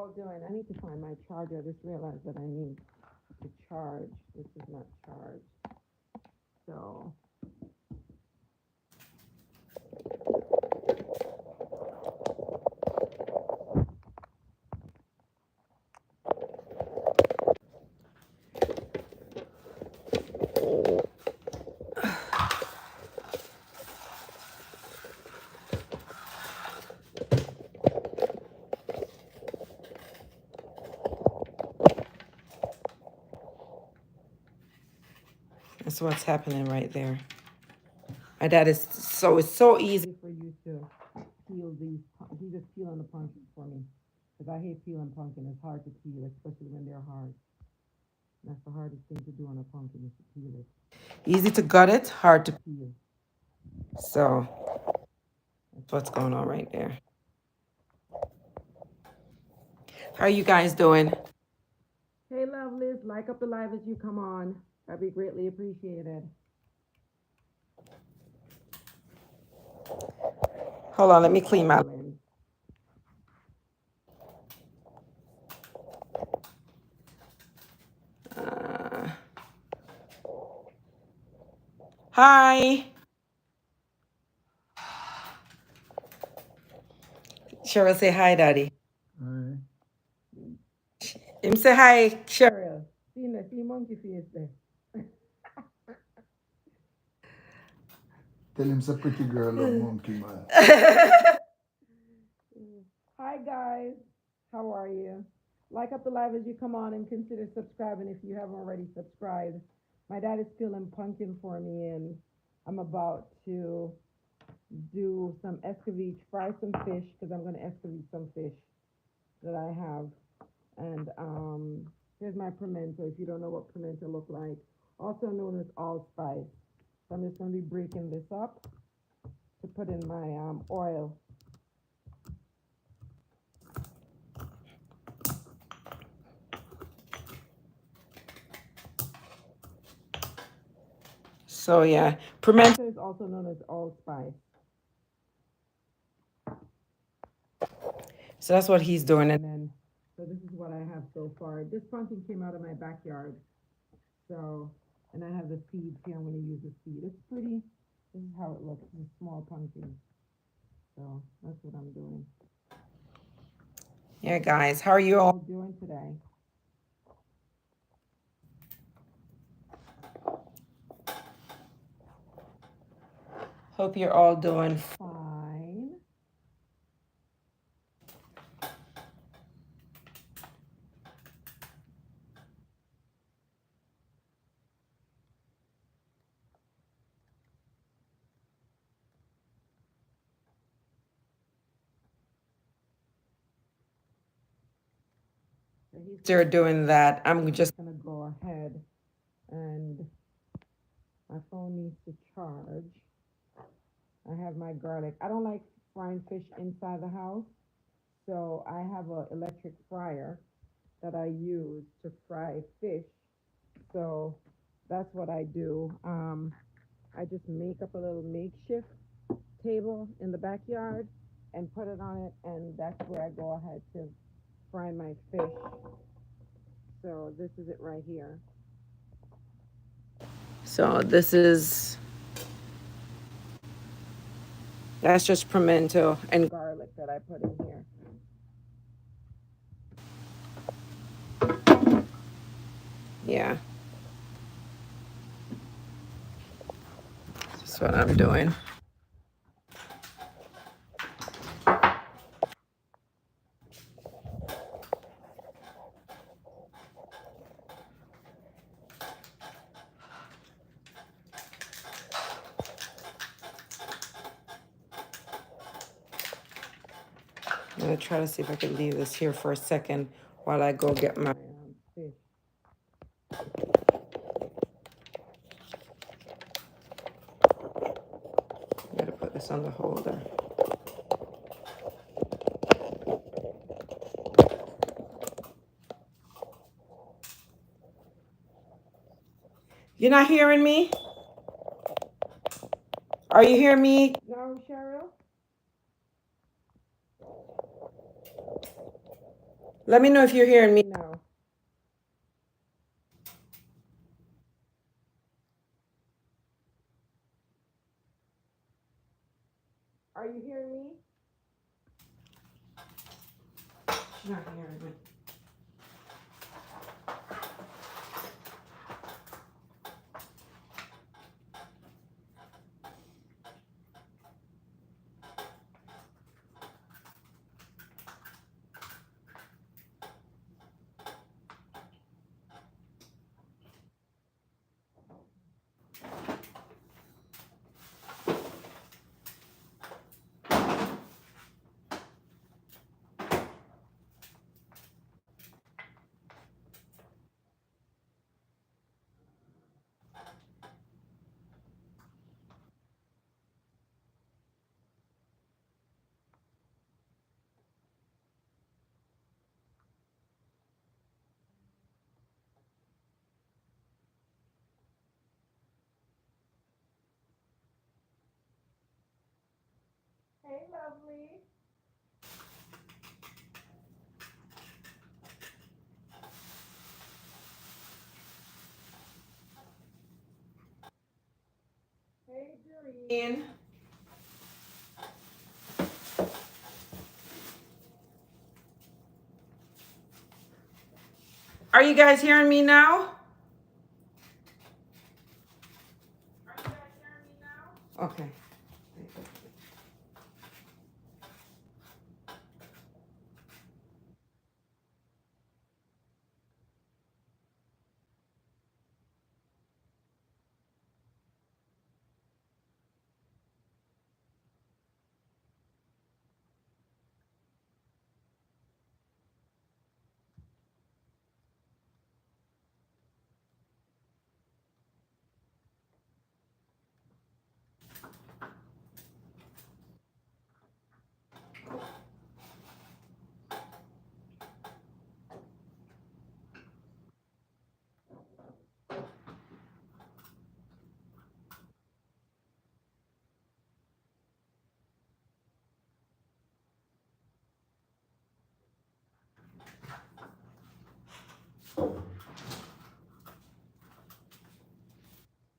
all doing? I need to find my charger. I just realized that I need to charge. This is not charged. So that's what's happening right there. My dad is so it's so easy for you to peel these. He's just peeling the pumpkin for me because I hate peeling pumpkin. It's hard to peel, especially when they're hard. That's the hardest thing to do on a pumpkin is to peel it. Easy to gut it, hard to peel. So that's what's going on right there. How are you guys doing? Hey, lovelies, like up the live as you come on. That'd be greatly appreciated. Hold on, let me clean my lens. Hi. Cheryl, say hi, Daddy. Hi. Him say hi, Cheryl. See monkey face there. Tell him it's a pretty girl love monkey man. Hi, guys. How are you? Like up the live as you come on and consider subscribing if you haven't already subscribed. My dad is peeling pumpkin for me, and I'm about to do some Escovitch, fry some fish because I'm going to Escovitch some fish that I have. And here's my pimento. If you don't know what pimento look like, also known as allspice. So I'm just going to be breaking this up to put in my oil. So yeah, pimento is also known as allspice. So that's what he's doing, and then so this is what I have so far. This pumpkin came out of my backyard, so and I have the seeds here. I'm going to use the seed. It's pretty. This is how it looks. It's a small pumpkin. So that's what I'm doing. Yeah, guys, how are you all doing today? Hope you're all doing fine. They're doing that. I'm just gonna go ahead and my phone needs to charge. I have my garlic. I don't like frying fish inside the house, so I have an electric fryer that I use to fry fish. So that's what I do. I just make up a little makeshift table in the backyard and put it on it, and that's where I go ahead to fry my fish. So this is it right here. So that's just pimento and garlic that I put in here. Yeah. That's what I'm doing. I'm gonna try to see if I can leave this here for a second while I go get my fish. I gotta put this on the holder. You're not hearing me? Are you hearing me now, Cheryl? Let me know if you're hearing me now. Are you hearing me? She's not hearing me. Hey, lovely. Hey, Doreen. Are you guys hearing me now? Are you guys hearing me now? Okay.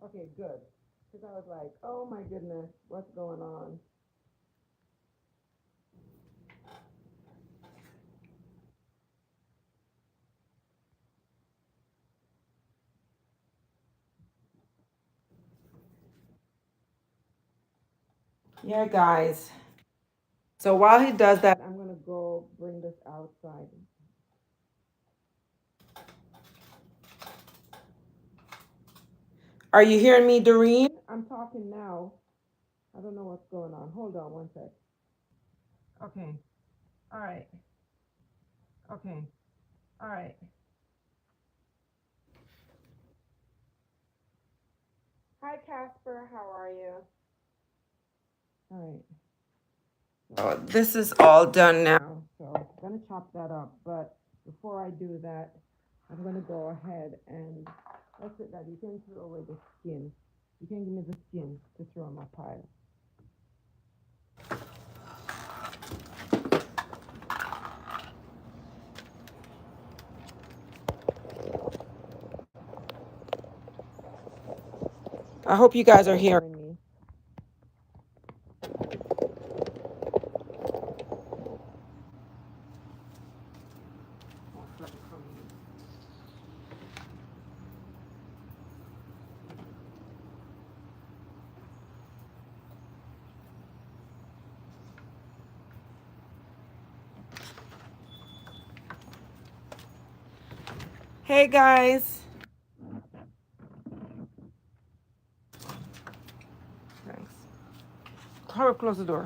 Okay, good. Because I was like, oh my goodness, what's going on? Yeah, guys. So while he does that, I'm going to go bring this outside. Are you hearing me, Doreen? I'm talking now. I don't know what's going on. Hold on one sec. Okay. All right. Okay. All right. Hi, Casper. How are you? All right. So this is all done now. So I'm going to chop that up. But before I do that, I'm going to go ahead and that's it, that you can throw away the skin. You can give me the skin to throw in my pile. I hope you guys are hearing me. Hey guys. Thanks. Hurry up, close the door.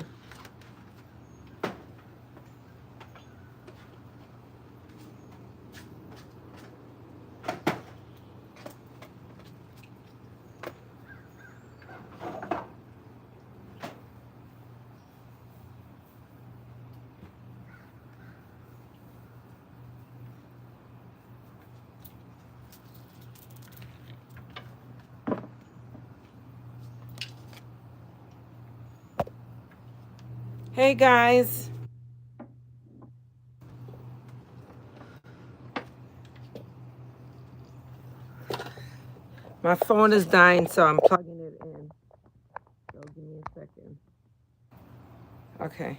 Hey guys. My phone is dying, so I'm plugging it in. So give me a second. Okay.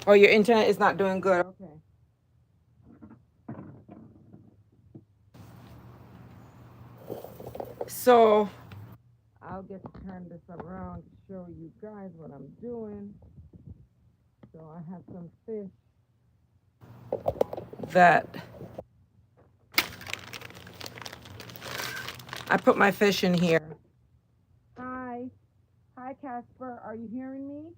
Oh, your internet is not doing good. Okay. So I'll get to turn this around to show you guys what I'm doing. So I have some fish that I put my fish in here. Hi. Hi, Casper. Are you hearing me?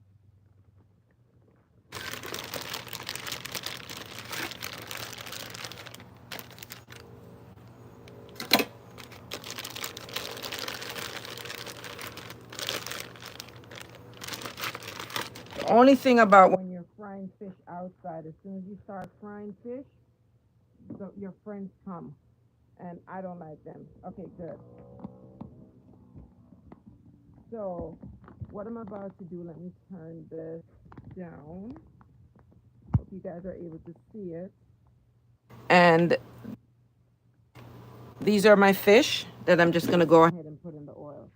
The only thing about when you're frying fish outside, as soon as you start frying fish, your friends come. And I don't like them. Okay, good. So, what I'm about to do, let me turn this down. Hope you guys are able to see it. And these are my fish that I'm just going to go ahead and put in the oil.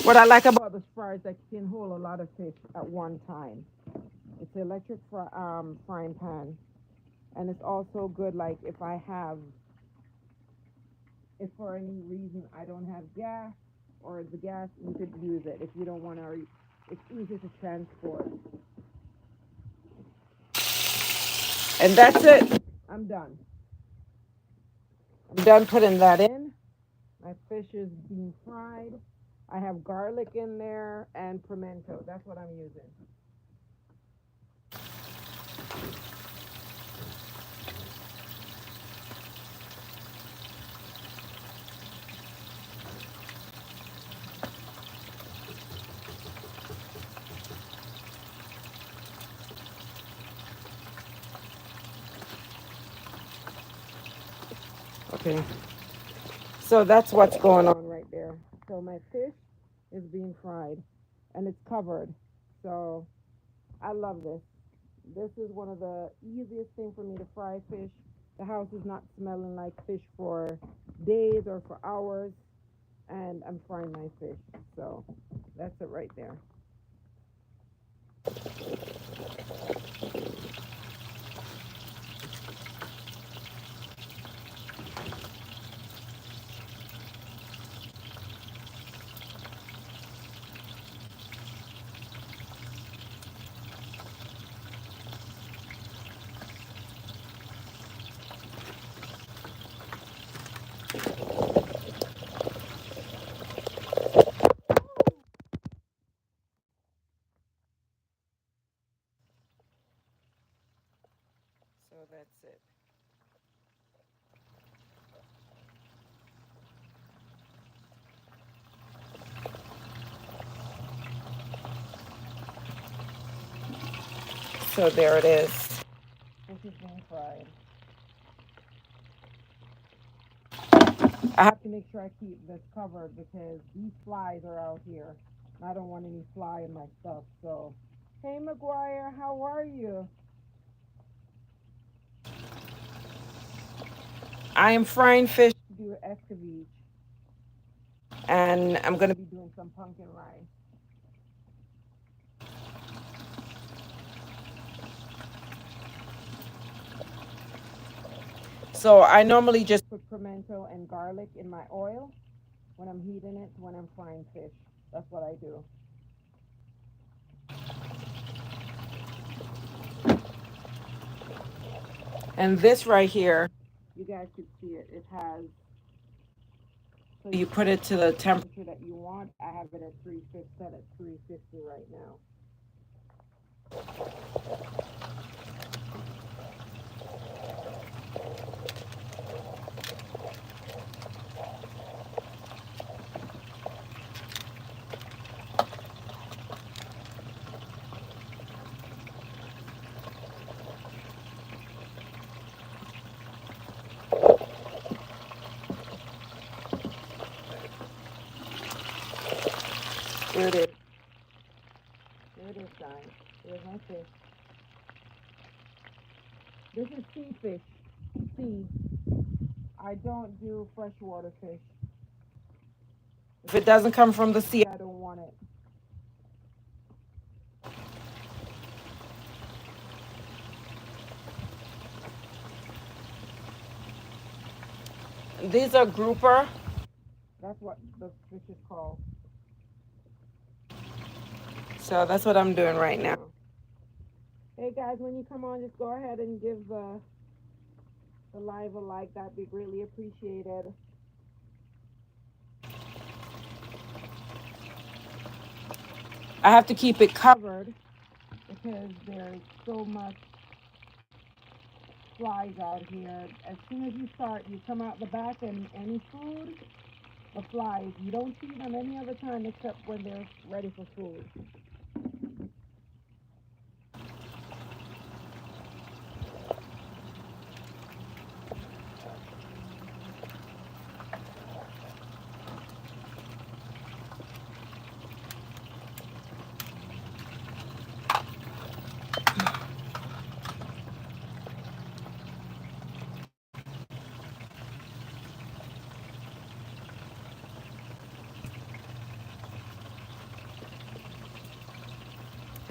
What I like about this fryer is that you can hold a lot of fish at one time. It's an electric frying pan. And it's also good, like, if for any reason I don't have gas or the gas, you could use it. If you don't want to, it's easy to transport. And that's it. I'm done. I'm done putting that in. My fish is being fried. I have garlic in there and pimento. That's what I'm using. Okay. So that's what's going on right there. So my fish is being fried and it's covered. So I love this. This is one of the easiest things for me to fry fish. The house is not smelling like fish for days or for hours, and I'm frying my fish. So that's it right there. So that's it. So there it is. Fish is being fried. I have to make sure I keep this covered because these flies are out here. I don't want any fly in my stuff. So, hey, McGuire, how are you? I am frying fish to do escovitch, and I'm gonna be doing some pumpkin rice. So I normally just put pimento and garlic in my oil when I'm heating it, when I'm frying fish. That's what I do. And this right here, you guys could see it. It has, so you put it to the temperature that you want. I have it at 350, set at 350 right now. Here it is. Here it is, guys. Here's my fish. This is sea fish. Sea. I don't do freshwater fish. If it doesn't come from the sea, I don't want it. These are grouper. That's what the fish is called. So that's what I'm doing right now. Hey guys, when you come on, just go ahead and give the live a like. That'd be greatly appreciated. I have to keep it covered because there's so much flies out here. As soon as you start, you come out the back and any food, the flies. You don't see them any other time except when they're ready for food.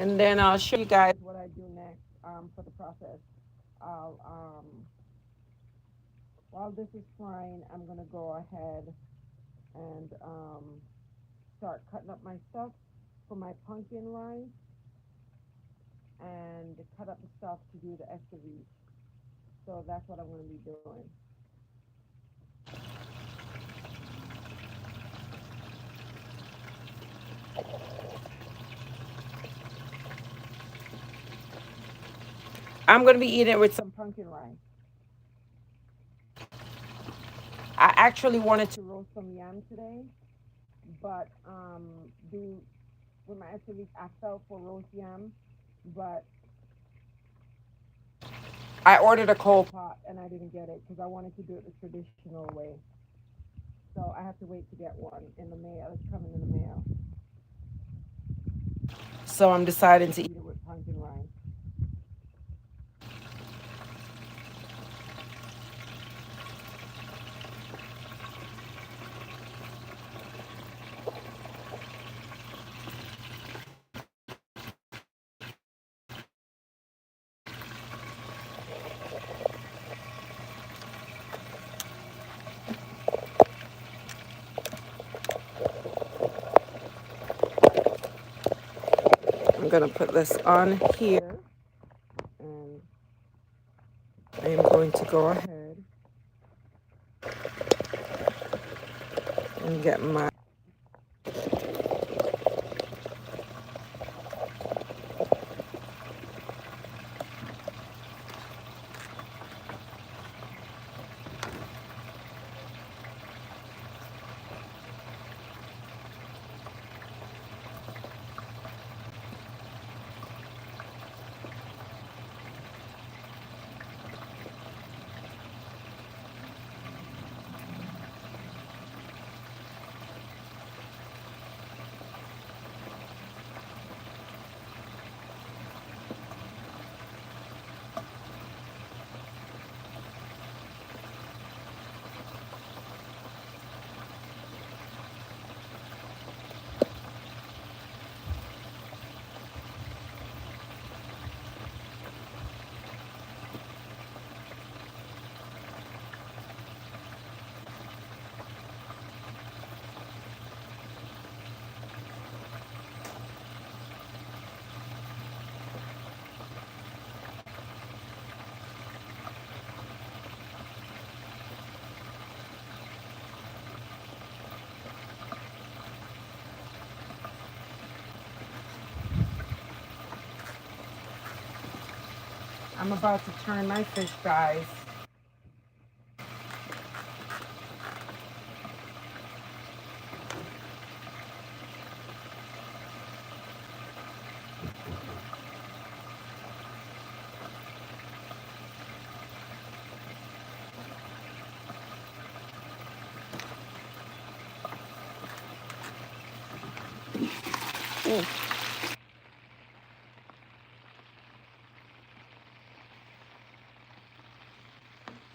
And then I'll show you guys what I do next for the process. I'll while this is frying, I'm gonna go ahead and start cutting up my stuff for my pumpkin rice and cut up the stuff to do the escovitch. So that's what I'm gonna be doing. I'm gonna be eating it with some pumpkin rice. I actually wanted to roast some yam today, but the with my escovitch, I fell for roast yam, but I ordered a cold pot and I didn't get it because I wanted to do it the traditional way. So I have to wait to get one in the mail. It's coming in the mail. So I'm deciding to eat it with pumpkin rice. I'm gonna put this on here and I am going to go ahead and get my I'm about to turn my fish, guys.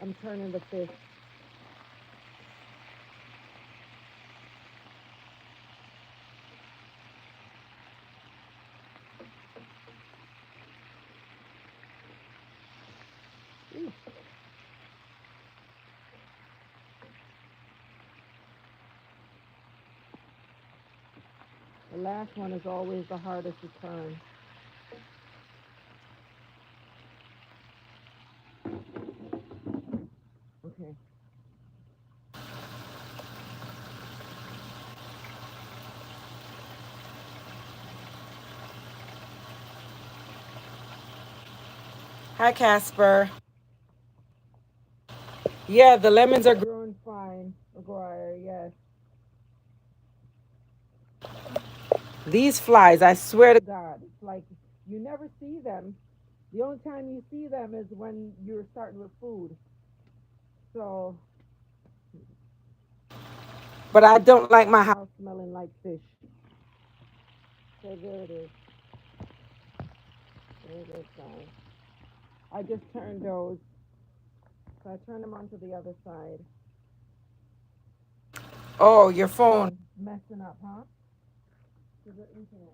I'm turning the fish. Ooh, the last one is always the hardest to turn. Okay. Hi, Casper. Yeah, the lemons are growing fine, McGuire. Yes. These flies, I swear to God, it's like you never see them. The only time you see them is when you're starting with food. So, but I don't like my house smelling like fish. So there it is. There it is, guys. I just turned those. So I turned them onto the other side. Oh, your phone messing up, huh? To the internet.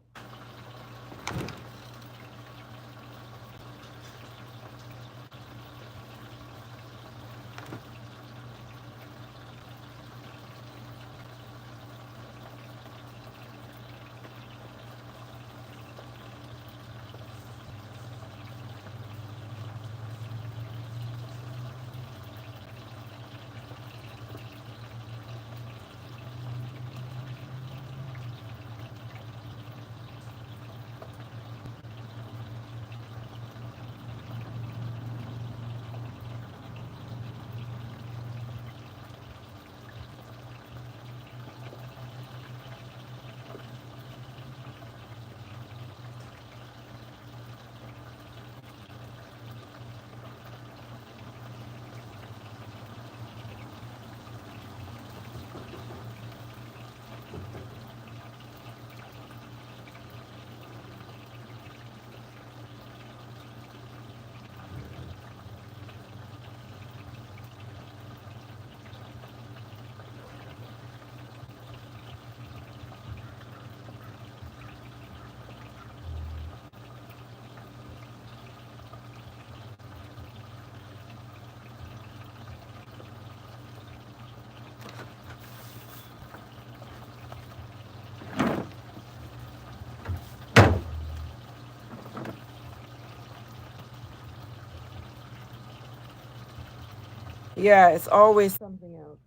Yeah, it's always something else.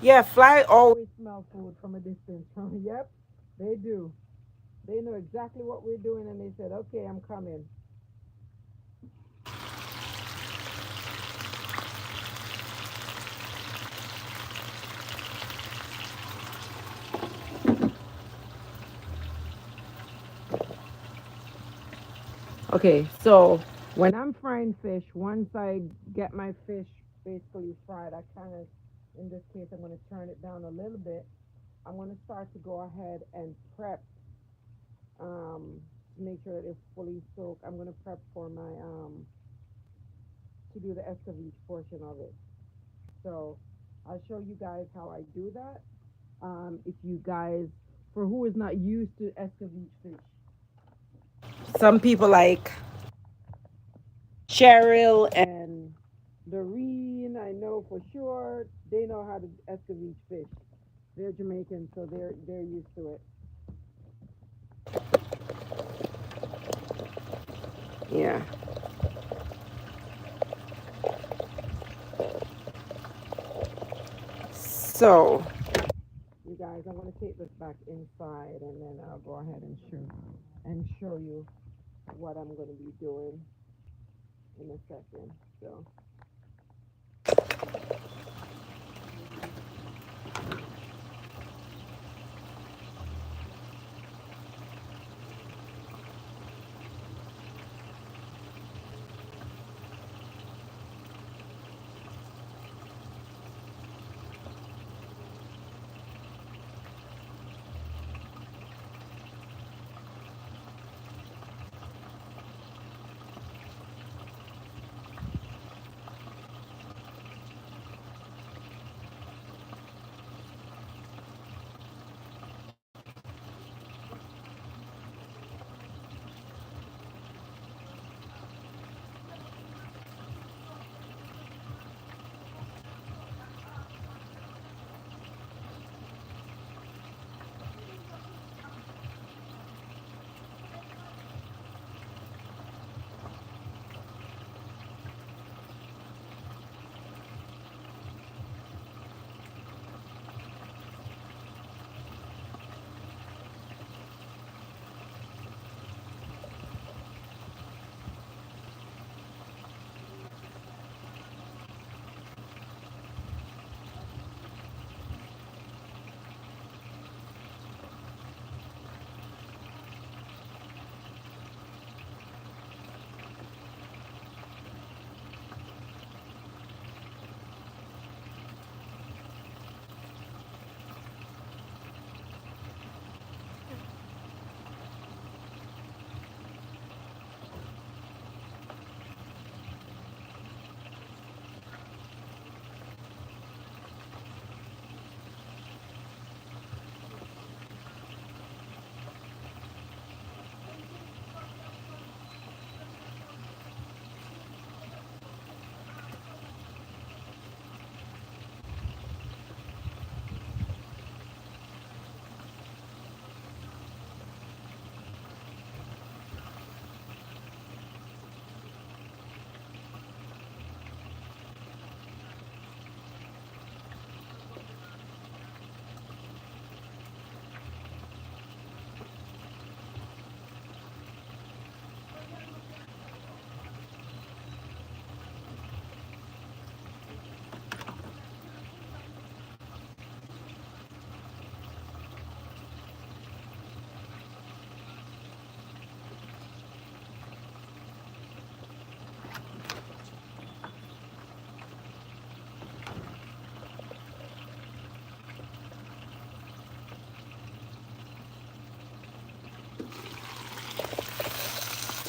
Yeah, fly always smell food from a distance. Yep, they do. They know exactly what we're doing, and they said, "Okay, I'm coming." Okay, so when I'm frying fish, once I get my fish basically fried, I kind of, in this case, I'm going to turn it down a little bit. I'm going to start to go ahead and prep to make sure that it's fully soaked. I'm going to prep for my to do the Escovitch portion of it. So I'll show you guys how I do that. If you guys, for who is not used to Escovitch fish, some people like Cheryl and Doreen, I know for sure, they know how to Escovitch fish. They're Jamaican, so they're used to it. Yeah. So, you guys, I'm gonna take this back inside, and then I'll go ahead and show you what I'm gonna be doing in a second. So,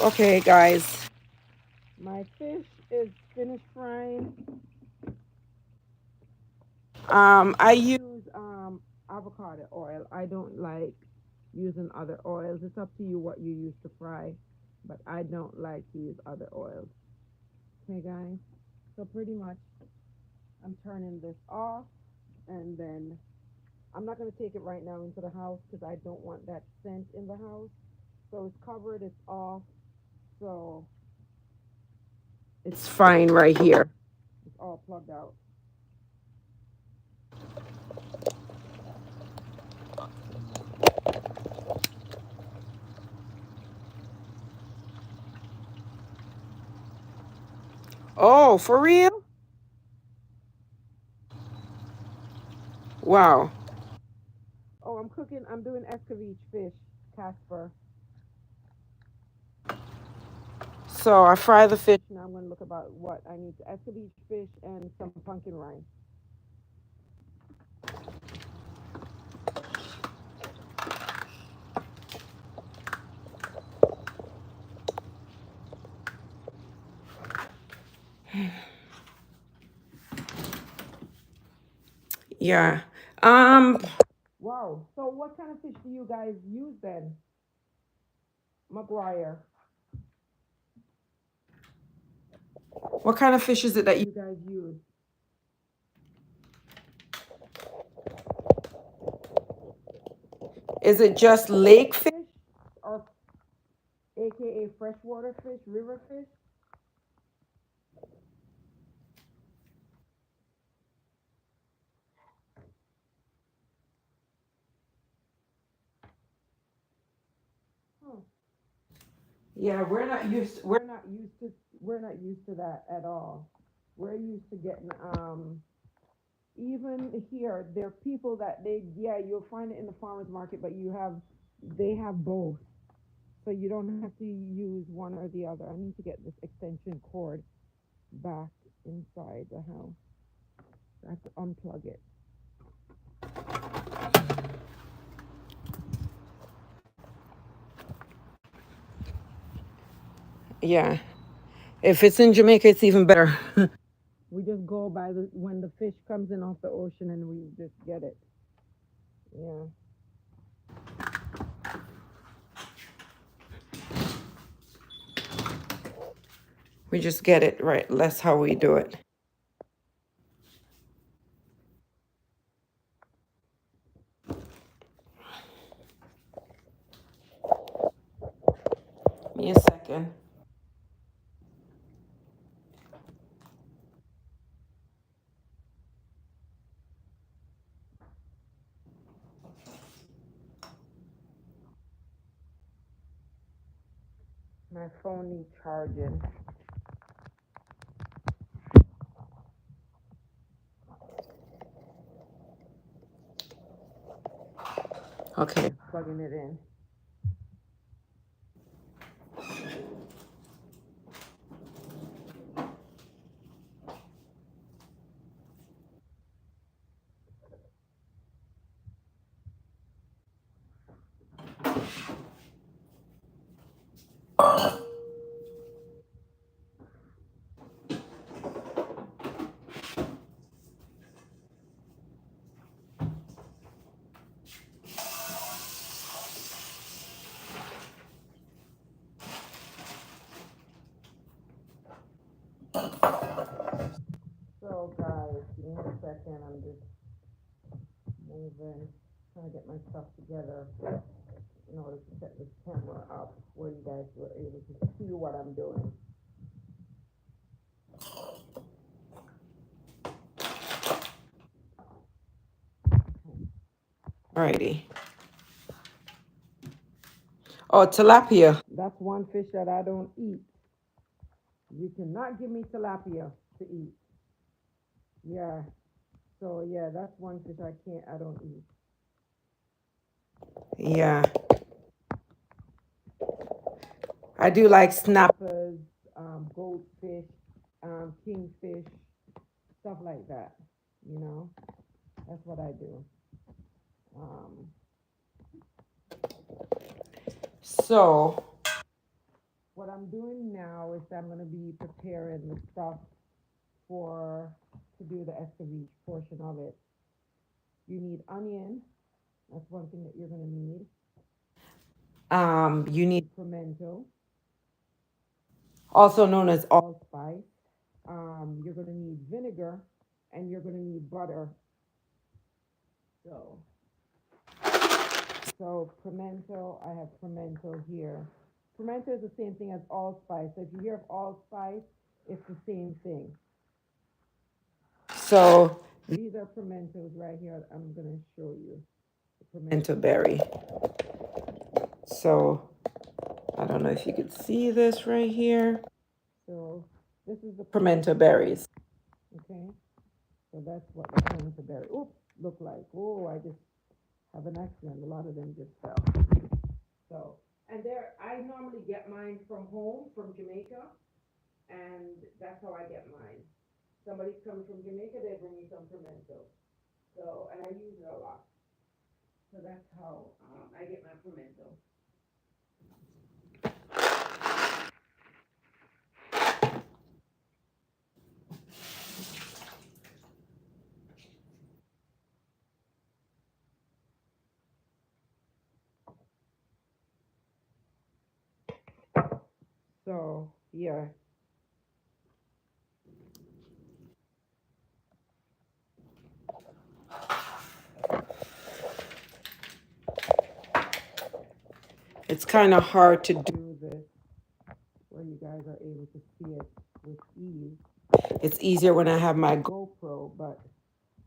Okay, guys, my fish is finished frying. I use avocado oil. I don't like using other oils. It's up to you what you use to fry, but I don't like to use other oils. Okay, guys. So pretty much, I'm turning this off, and then I'm not gonna take it right now into the house because I don't want that scent in the house. So it's covered. It's off. So it's fine right here. It's all plugged out. Oh, for real? Wow. Oh, I'm cooking. I'm doing Escovitch fish, Casper. So I fry the fish. Now I'm gonna look about what I need: to Escovitch fish and some pumpkin rice. Yeah. Um. Wow. So what kind of fish do you guys use then, McGuire? What kind of fish is it that you guys use? Is it just lake fish or AKA freshwater fish, river fish? Hmm. Yeah, we're not used to that at all. We're used to getting even here there are people that they yeah, you'll find it in the farmers market, but they have both. So you don't have to use one or the other. I need to get this extension cord back inside the house. I have to unplug it. Yeah. If it's in Jamaica, it's even better. We just go by the when the fish comes in off the ocean and we just get it. Yeah. We just get it right. That's how we do it. Give me a second. My phone needs charging. Okay, plugging it in. So guys, give me a second. I'm just moving, trying to get my stuff together in order to set this camera up where you guys were able to see what I'm doing. Alrighty. Oh, tilapia. That's one fish that I don't eat. You cannot give me tilapia to eat. Yeah. So yeah, that's one fish I don't eat. Yeah. I do like snappers, goldfish, kingfish, stuff like that. You know, that's what I do. So what I'm stuff for to do the Escovitch portion of it. You need onion. That's one thing that you're gonna need. You need pimento, also known as allspice. You're gonna need vinegar, and you're gonna need butter. So, so pimento. I have pimento here. Pimento is the same thing as allspice. So if you hear of allspice, it's the same thing. So these are pimentos right here. I'm gonna show you the pimento berry. So I don't know if you could see this right here. So this is the pimento berries. Okay. So that's what the pimento berry look like. Oh, I just have an accident. A lot of them just fell. So and there I normally get mine from home from Jamaica, and that's how I get mine. Somebody's coming from Jamaica, they bring me some pimento. So and I use it a lot. So that's how I get my pimento. So yeah. It's kind of hard to do this where you guys are able to see it with ease. It's easier when I have my GoPro, but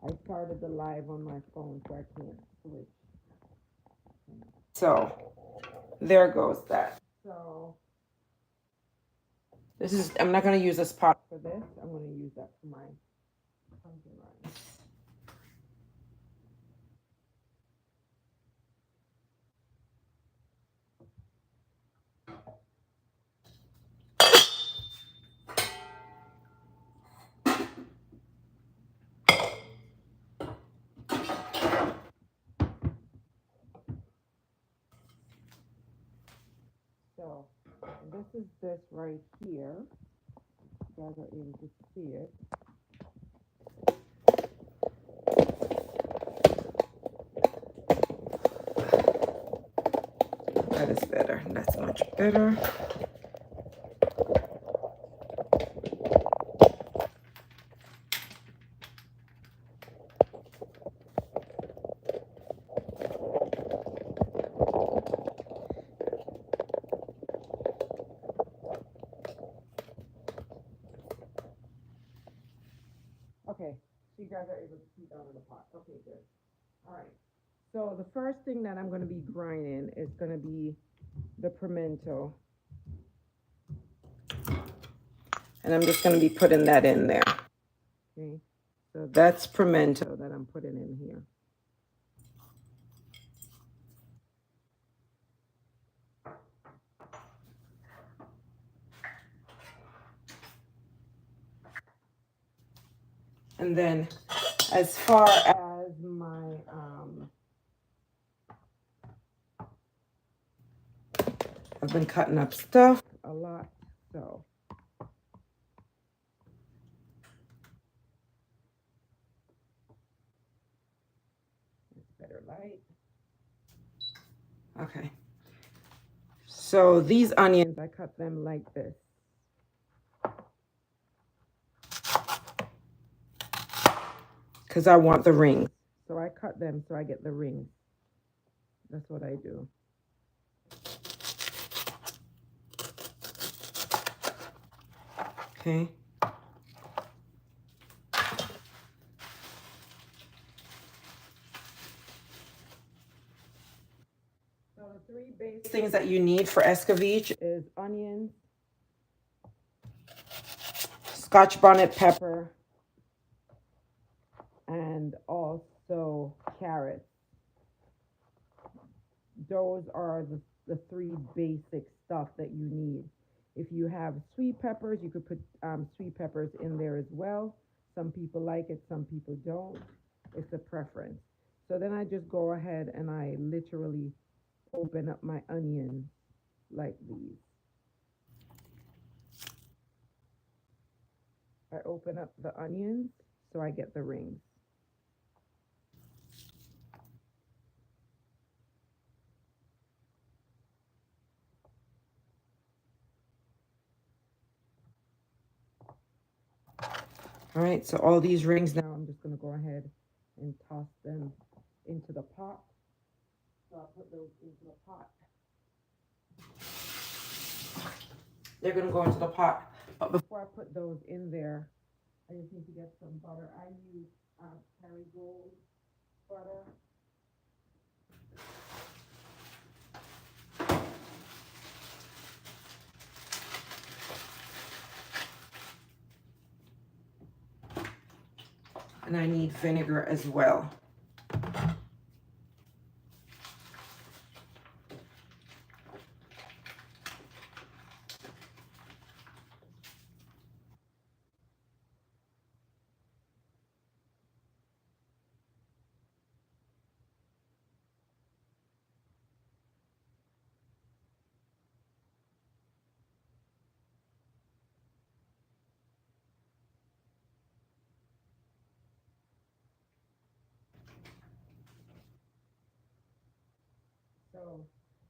I started the live on my phone, so I can't switch. So there goes that. So this is, I'm not going to use this pot for this. I'm going to use that for my pumpkin rice. So this is this right here. You guys are able to see it. That is better. That's much better. Okay, so you guys are able to see down in the pot. Okay, good. All right. So the first thing that I'm going to be grinding is going to be the pimento. And I'm just going to be putting that in there. Okay. So that's pimento that I'm putting in here. And then as far as my I've been cutting up stuff a lot, so it's better light. Okay. So these onions, I cut them like this. Because I want the rings. So I cut them so I get the rings. That's what I do. Okay. So the three basic things that you need for Escovitch is onions, Scotch bonnet pepper, and also carrots. Those are the three basic stuff that you need. If you have sweet peppers, you could put sweet peppers in there as well. Some people like it, some people don't. It's a preference. So then I just go ahead and I literally open up my onions like these. I open up the onions so I get the rings. All right, so all these rings now, I'm just gonna go ahead and toss them into the pot. So I'll put those into the pot. They're gonna go into the pot. But before I put those in there, I just need to get some butter. I use Kerrygold butter. And I need vinegar as well.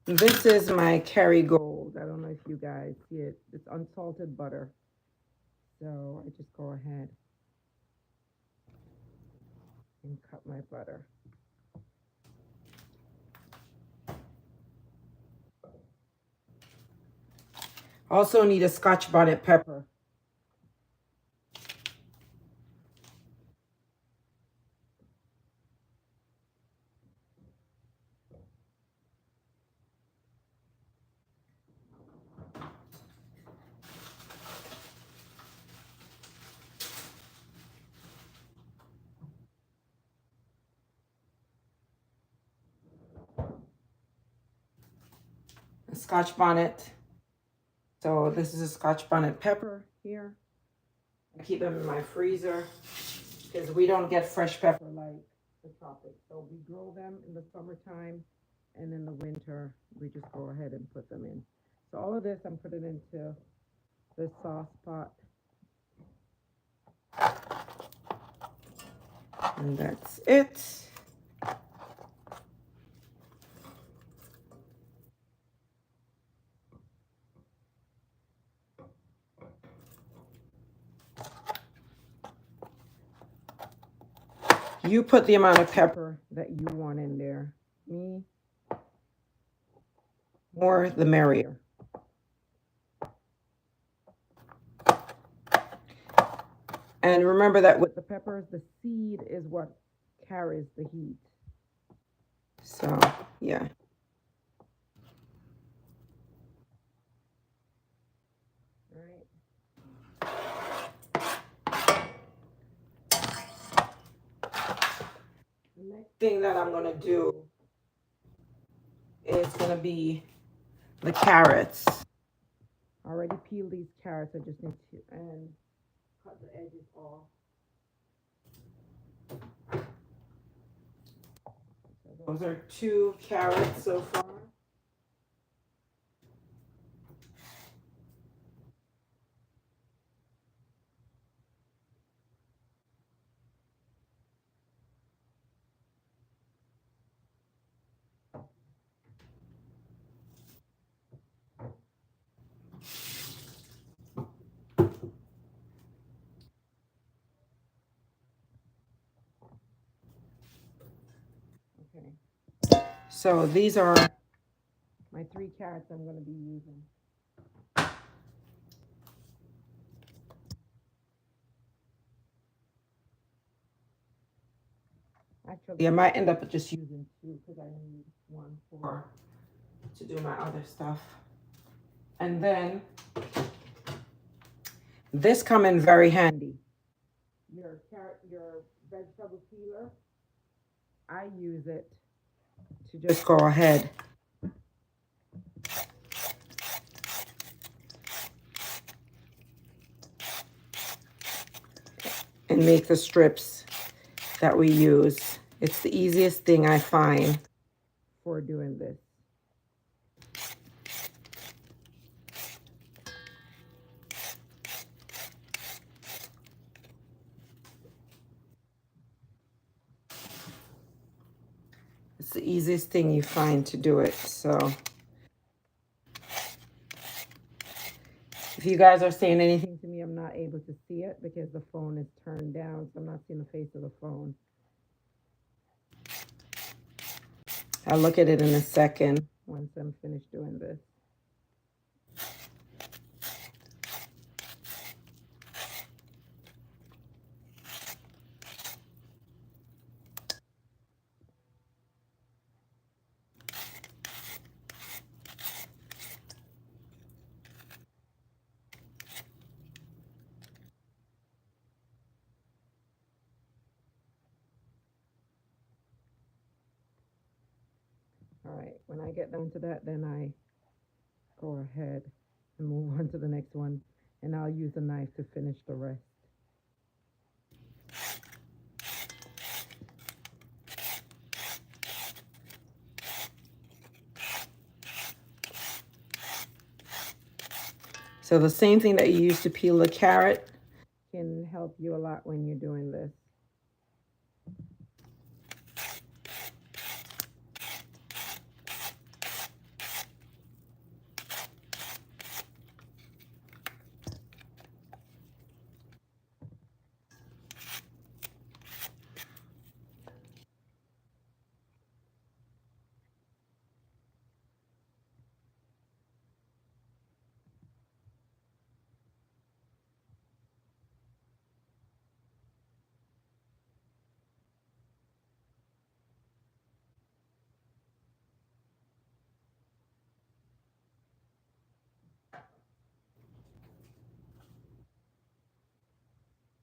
So this is my Kerrygold. I don't know if you guys see it. It's unsalted butter. So I just go ahead and cut my butter. Also need a Scotch bonnet pepper. A Scotch bonnet. So this is a Scotch bonnet pepper here. I keep them in my freezer because we don't get fresh pepper like the tropics. So we grow them in the summertime, and in the winter we just go ahead and put them in. So all of this I'm putting into the sauce pot. And that's it. You put the amount of pepper that you want in there. Me, more the merrier. And remember that with the peppers, the seed is what carries the heat. So, yeah. All right. The next thing that I'm going to do is going to be the carrots. I already peeled these carrots. I just need to and cut the edges off. So those are 2 carrots so far. Okay. So these are my 3 carrots I'm going to be using. Actually, I might end up just using 2 because I need 1 for to do my other stuff. And then this come in very handy. Your vegetable peeler. I use it to just go ahead and make the strips that we use. It's the easiest thing I find for doing this. It's the easiest thing you find to do it. So if you guys are saying anything to me, I'm not able to see it because the phone is turned down, so I'm not seeing the face of the phone. I'll look at it in a second once I'm finished doing this. All right, when I get down to that, then I go ahead and move on to the next one, and I'll use a knife to finish the rest. So the same thing that you use to peel the carrot can help you a lot when you're doing this.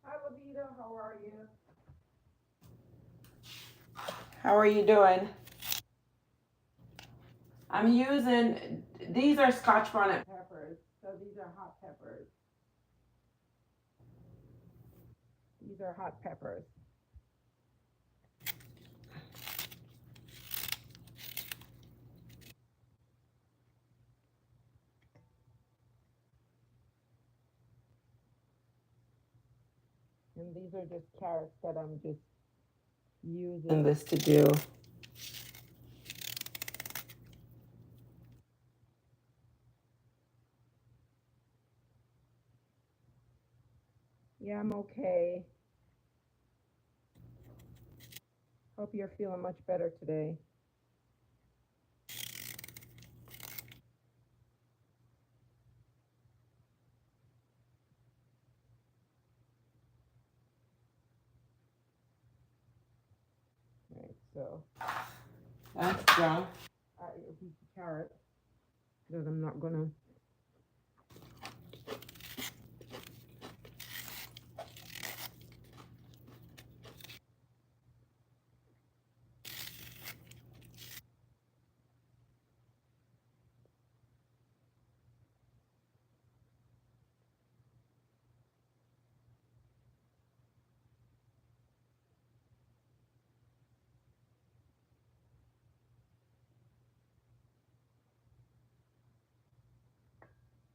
Hi, Labita. How are you? How are you doing? I'm using, these are Scotch bonnet peppers. So these are hot peppers. These are hot peppers. And these are just carrots that I'm just using this to do. Yeah, I'm okay. Hope you're feeling much better today. All right, so that's done. I eat a piece of carrot that I'm not gonna.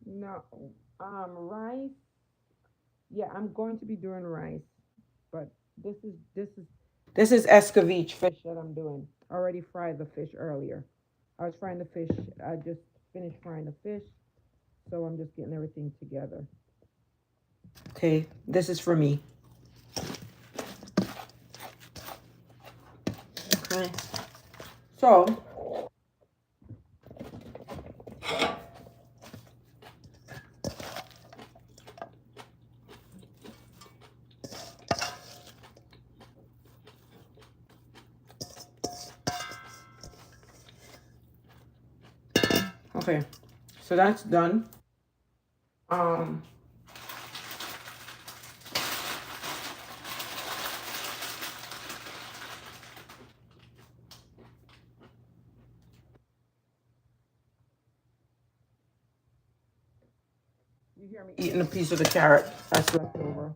No, rice. Yeah, I'm going to be doing rice, but this is Escovitch fish that I'm doing. I already fried the fish earlier. I was frying the fish. I just finished frying the fish, so I'm just getting everything together. Okay, this is for me. Okay, so okay, so that's done. Um, you hear me eating a piece of the carrot that's left over.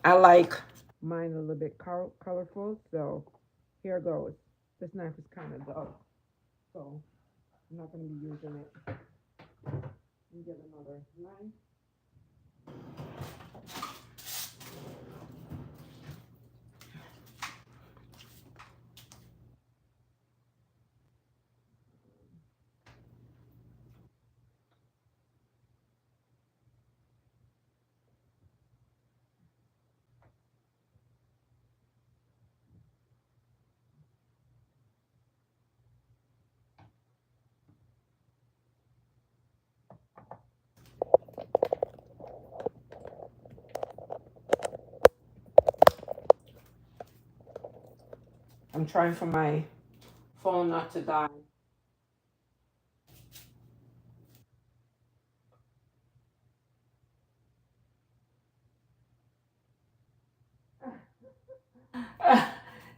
I like mine a little bit colorful, so here goes. This knife is kind of dull, so I'm not going to be using it. Let me get another knife. I'm trying for my phone not to die.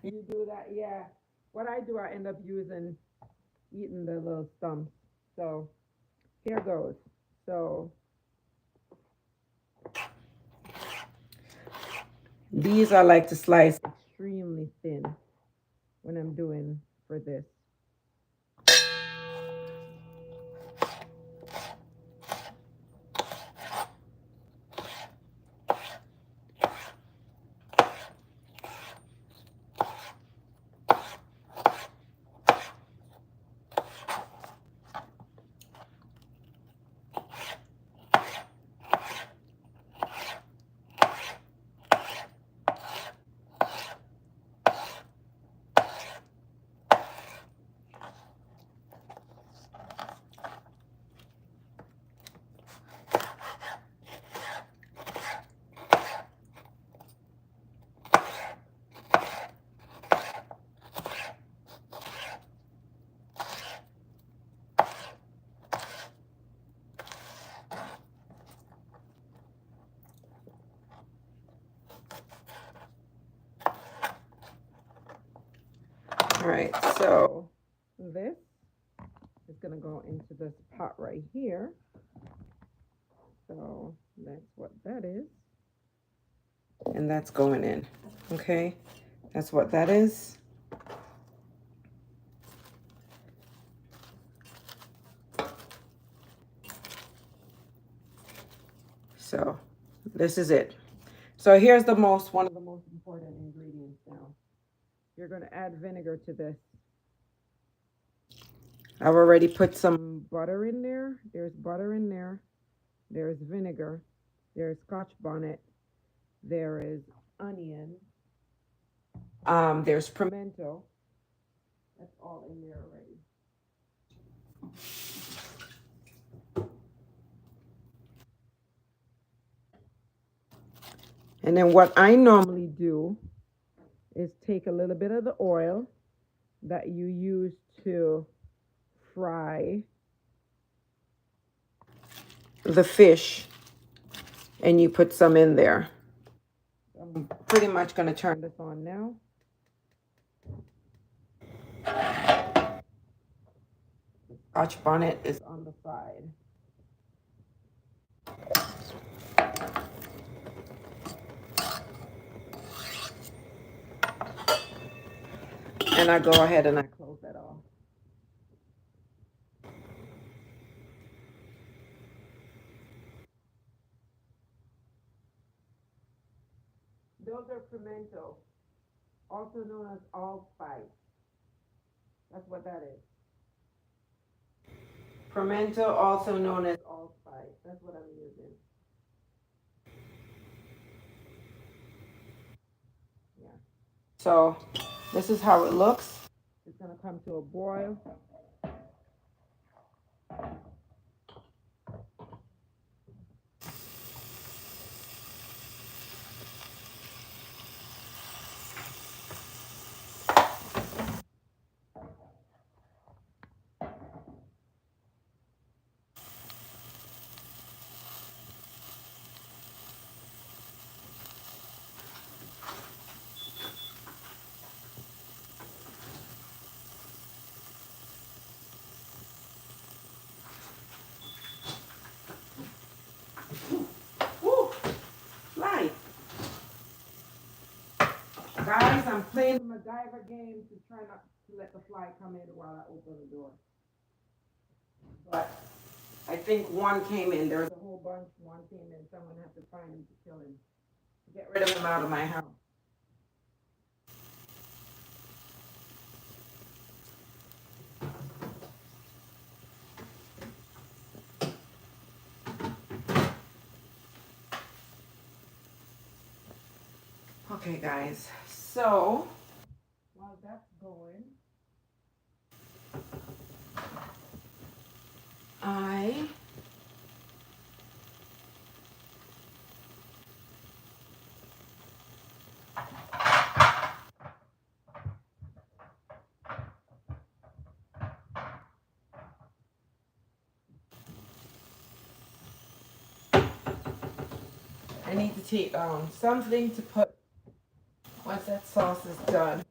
You do that, yeah. What I do, I end up eating the little stumps. So here goes. So these I like to slice extremely thin when I'm doing for this. All right, so this is gonna go into this pot right here. So that's what that is. And that's going in. Okay, that's what that is. So this is it. So here's one of the most important ingredients now. You're gonna add vinegar to this. I've already put some butter in there. There's butter in there. There's vinegar. There's Scotch bonnet. There is onion. There's pimento. That's all in there already. And then what I normally do is take a little bit of the oil that you use to fry the fish and you put some in there. I'm pretty much going to turn this on now. Scotch bonnet is on the side. And I go ahead and I close that off. Those are pimento, also known as allspice. That's what that is. Pimento, also known as allspice. That's what I'm using. Yeah. So this is how it looks. It's gonna come to a boil. Guys, I'm playing the MacGyver game to try not to let the fly come in while I open the door. But I think one came in. There was a whole bunch. One came in. Someone had to find him to kill him. Get rid of him out of my house. Okay, guys. So while that's going, I need to take something to put once that sauce is done.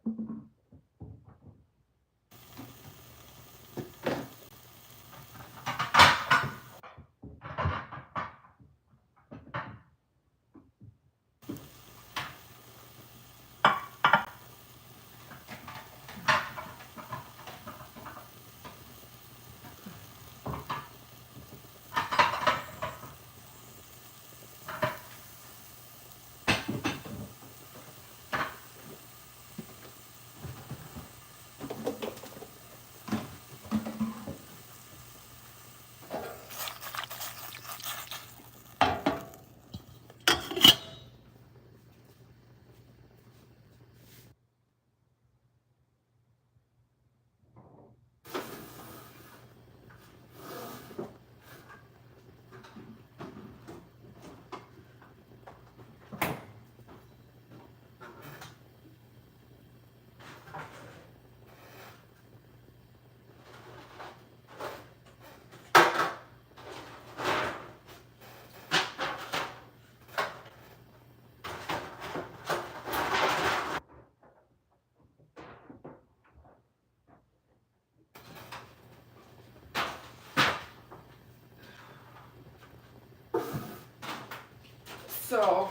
So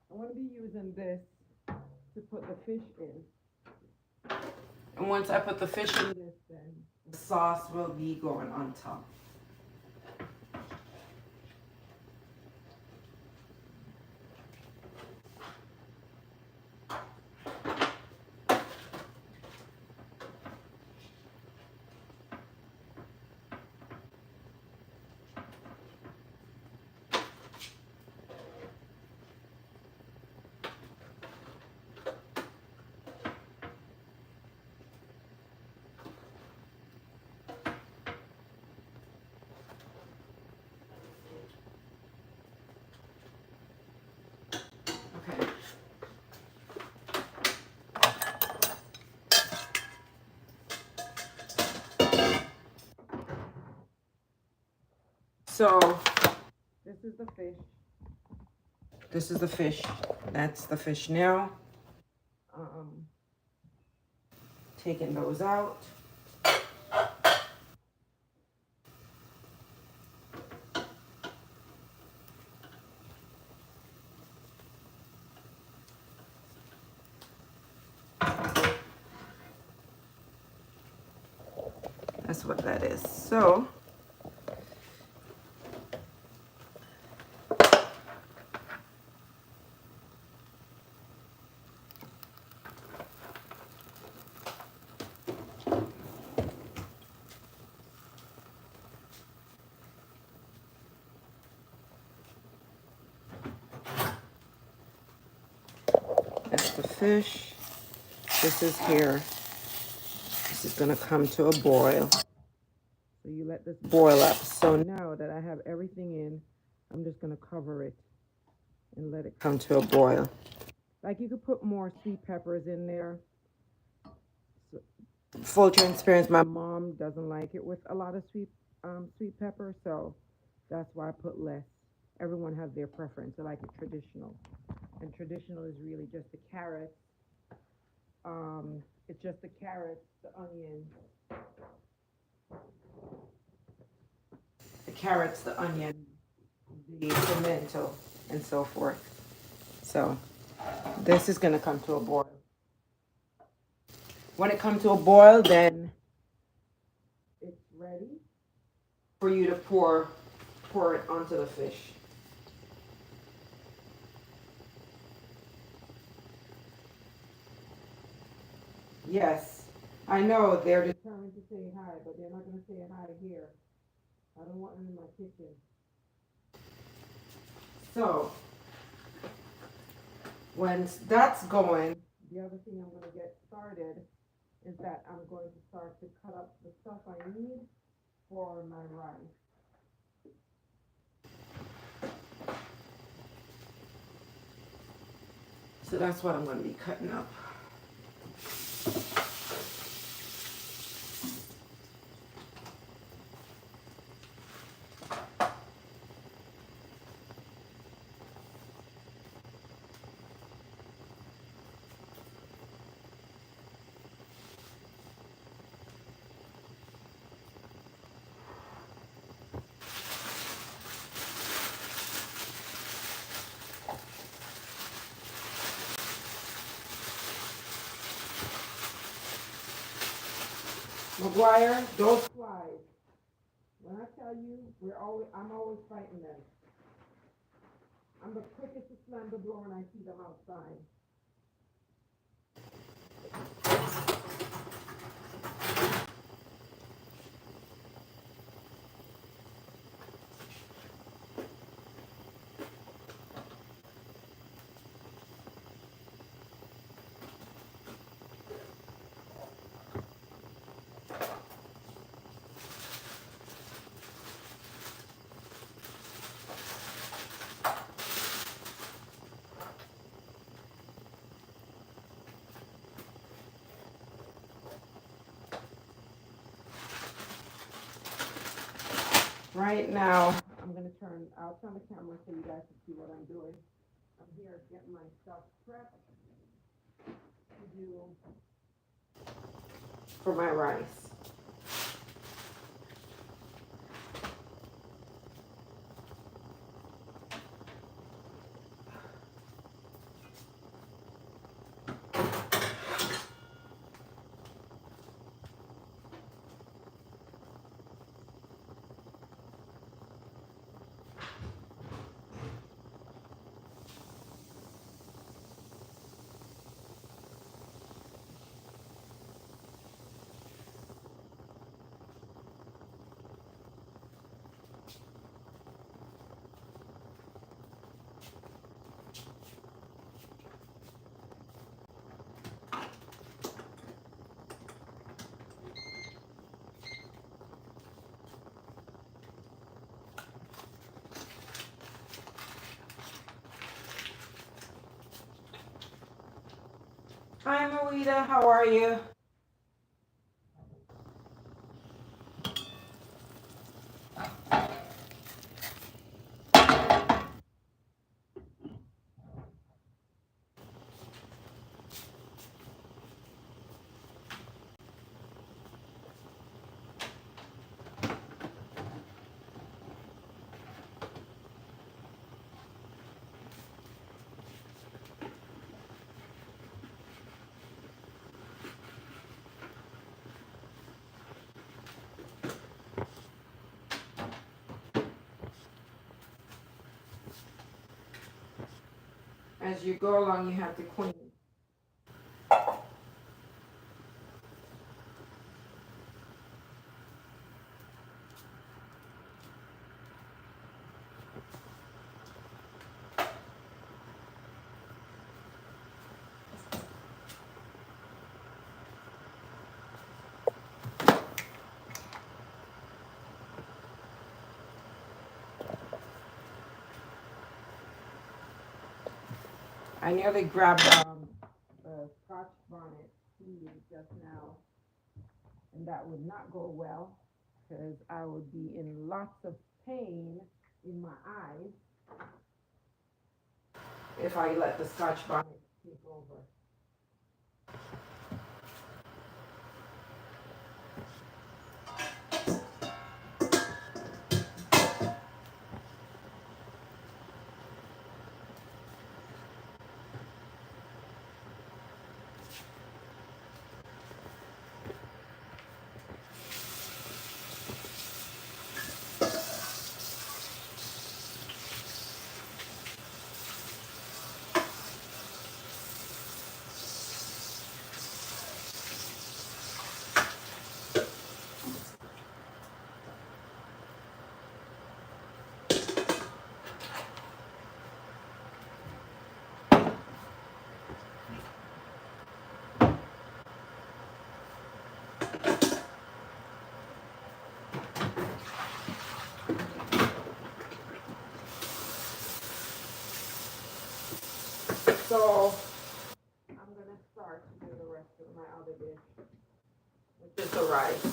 I'm going to be using this to put the fish in. And once I put the fish in this, then the sauce will be going on top. Okay. So this is the fish. This is the fish. That's the fish now. Taking those out. That's what that is. So that's the fish. This is here. This is going to come to a boil. So you let this boil up. So now that I have everything in, I'm just going to cover it and let it come to a boil. Like, you could put more sweet peppers in there. So, full transparency, my mom doesn't like it with a lot of sweet pepper, so that's why I put less. Everyone has their preference. I like it traditional. And traditional is really just the carrots. It's just the carrots, the onion, the pimento, and so forth. So This is gonna come to a boil. When it comes to a boil, then it's ready for you to pour it onto the fish. Yes, I know they're determined to say hi, but they're not gonna say hi here. I don't want them in my kitchen. So when that's going, the other thing I'm gonna get started is that I'm going to start to cut up the stuff I need for my rice. So that's what I'm gonna be cutting up. McGuire, those flies. When I tell you, I'm always fighting them. I'm the quickest to slam the door when I see them outside. Right now, I'll turn the camera so you guys can see what I'm doing. I'm here getting my stuff prepped to do for my rice. Hi, Marita. How are you? As you go along, you have to clean. I nearly grabbed the Scotch bonnet sleeve just now, and that would not go well because I would be in lots of pain in my eyes if I let the Scotch bonnet take over. So I'm gonna start to do the rest of my other dish, which is the rice.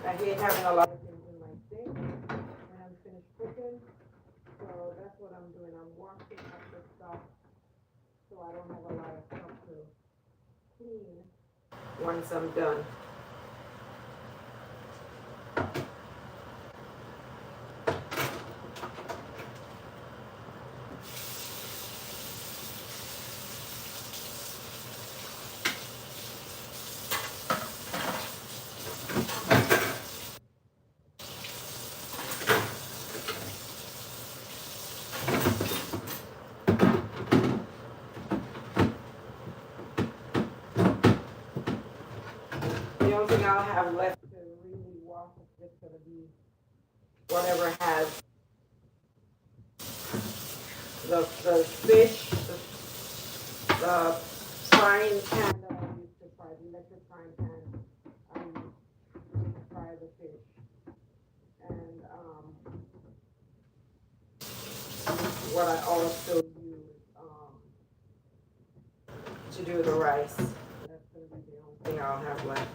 I hate having a lot of things in my sink when I'm finished cooking. So that's what I'm doing. I'm washing up the stuff so I don't have a lot of stuff to clean once I'm done. The only thing I'll have left to really wash is just gonna be whatever has the fish, the frying pan that I use to fry, the electric frying pan I use to fry the fish. And what I also use to do the rice. That's gonna be the only thing I'll have left.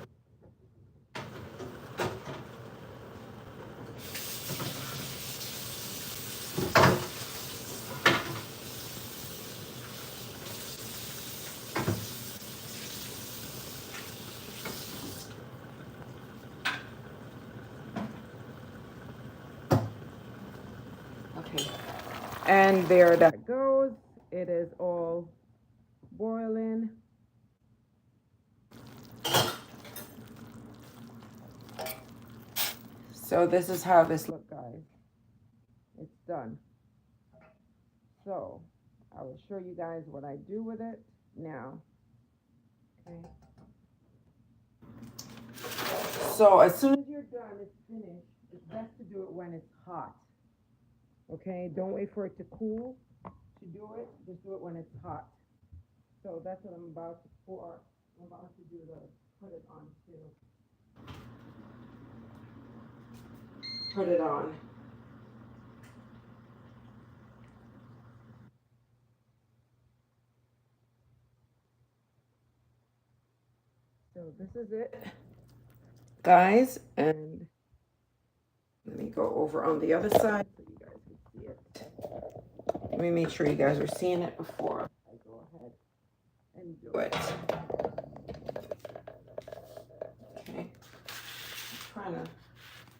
Okay. And there that goes. It is all boiling. So this is how this look, guys. It's done. So I will show you guys what I do with it now. Okay. So as soon as you're done, it's finished. It's best to do it when it's hot. Okay, don't wait for it to cool to do it. Just do it when it's hot. So that's what I'm about to pour. I'm about to do the put it on too. Put it on. So this is it, guys, and let me go over on the other side so you guys can see it. Let me make sure you guys are seeing it before I go ahead and do it. Okay, trying to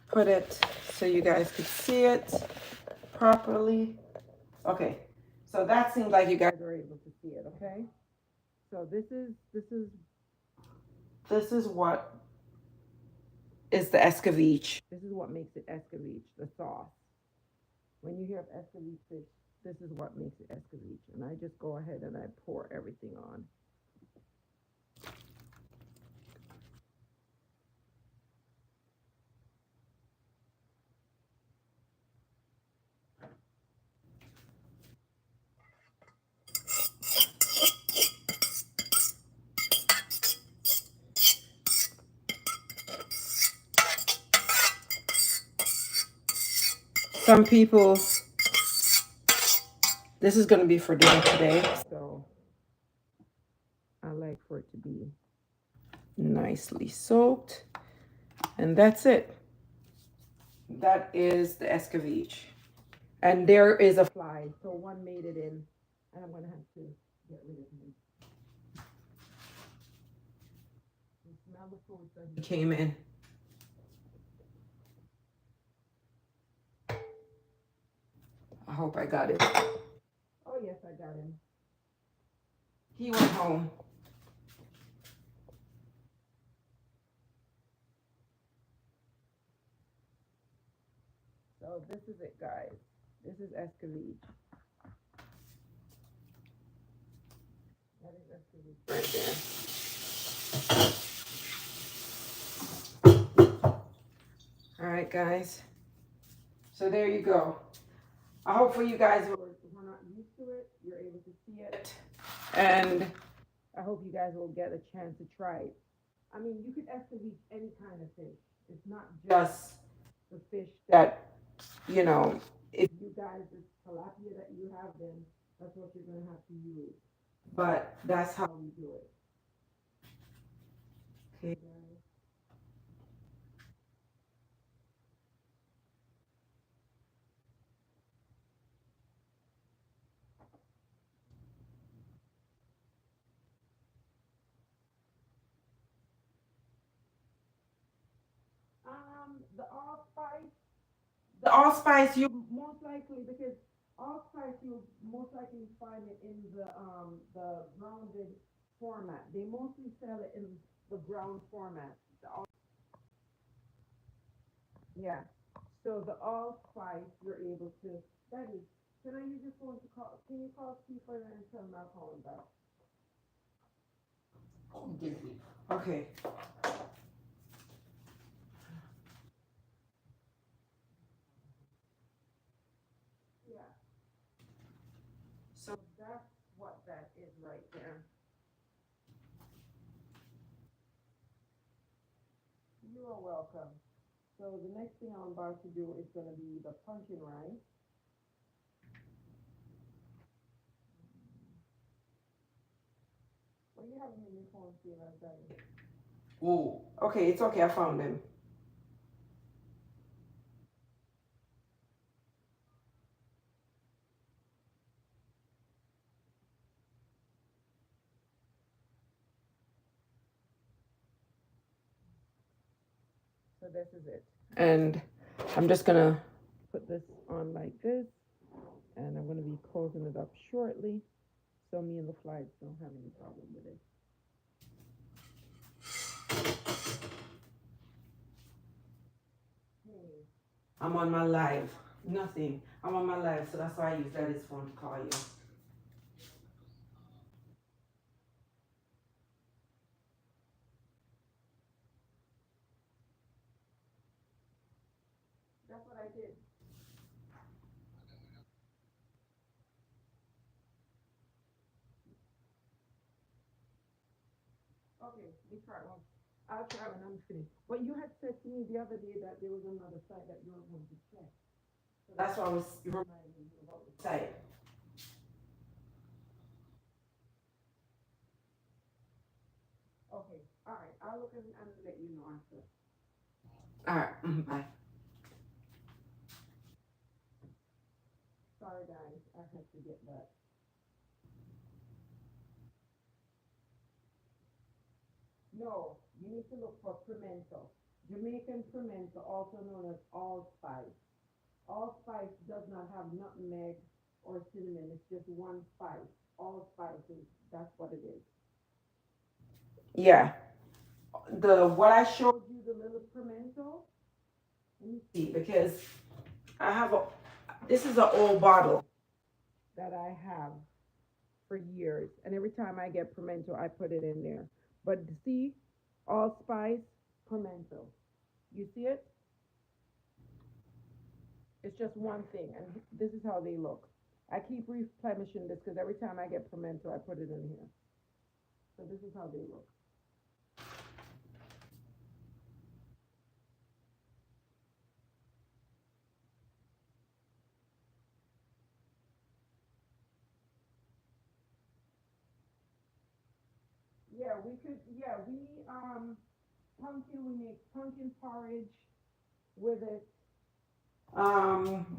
put it so you guys could see it properly. Okay, so that seems like you guys are able to see it. Okay, so this is what is the Escovitch. This is what makes it Escovitch, the sauce. When you hear of Escovitch fish, this is what makes it Escovitch. And I just go ahead and I pour everything on. Some people, this is going to be for dinner today, so I like for it to be nicely soaked. And that's it. That is the Escovitch. And there is a fly, so one made it in, and I'm going to have to get rid of him. You smell the food, so he came in. I hope I got it. Oh, yes, I got him. He went home. So this is it, guys. This is Escovitch. That is Escovitch right there. All right, guys. So there you go. I hope for you guys who are not used to to it, you're able to see it. And I hope you guys will get a chance to try it. I mean, you could escovitch any kind of fish. It's not just the fish that, you know, if you guys, it's tilapia that you have, then that's what you're going to have to use. But that's how we do it. Okay, guys. The allspice, you most likely, because allspice you most likely find it in the grounded format. They mostly sell it in the ground format. Yeah. So the allspice you're able to. Daddy, can I use your phone to call? Can you call Steve for that and tell him I'll call him back? Completely. Okay. Yeah. So that's what that is right there. You are welcome. So the next thing I'm about to do is gonna be the pumpkin rice. What do you have in your phone, Steve? I'm sorry. Oh, Okay, it's okay. I found him. So this is it. And I'm just gonna put this on like this, and I'm gonna be closing it up shortly, so me and the flies don't have any problem with it. Hey, I'm on my live. Nothing. I'm on my live, so that's why I use Daddy's phone to call you. That's what I did. Okay, we try one. I'll try when I'm finished. But you had said to me the other day that there was another site that you were going to check. So that's why I was reminding you about the site. Okay, all right. I'll look and let you know after. All right, bye. Sorry, guys. I had to get that. No, you need to look for pimento. Jamaican pimento, also known as allspice. Allspice does not have nutmeg or cinnamon. It's just one spice. Allspice is that's what it is. Yeah. The what I showed you, the little pimento. Let me see, because I have a. This is an old bottle that I have for years, and every time I get pimento, I put it in there. But see, allspice, pimento. You see it? It's just one thing, and this is how they look. I keep replenishing this because every time I get pimento, I put it in here. So this is how they look. Yeah, we could. Yeah, pumpkin. We make pumpkin porridge with it.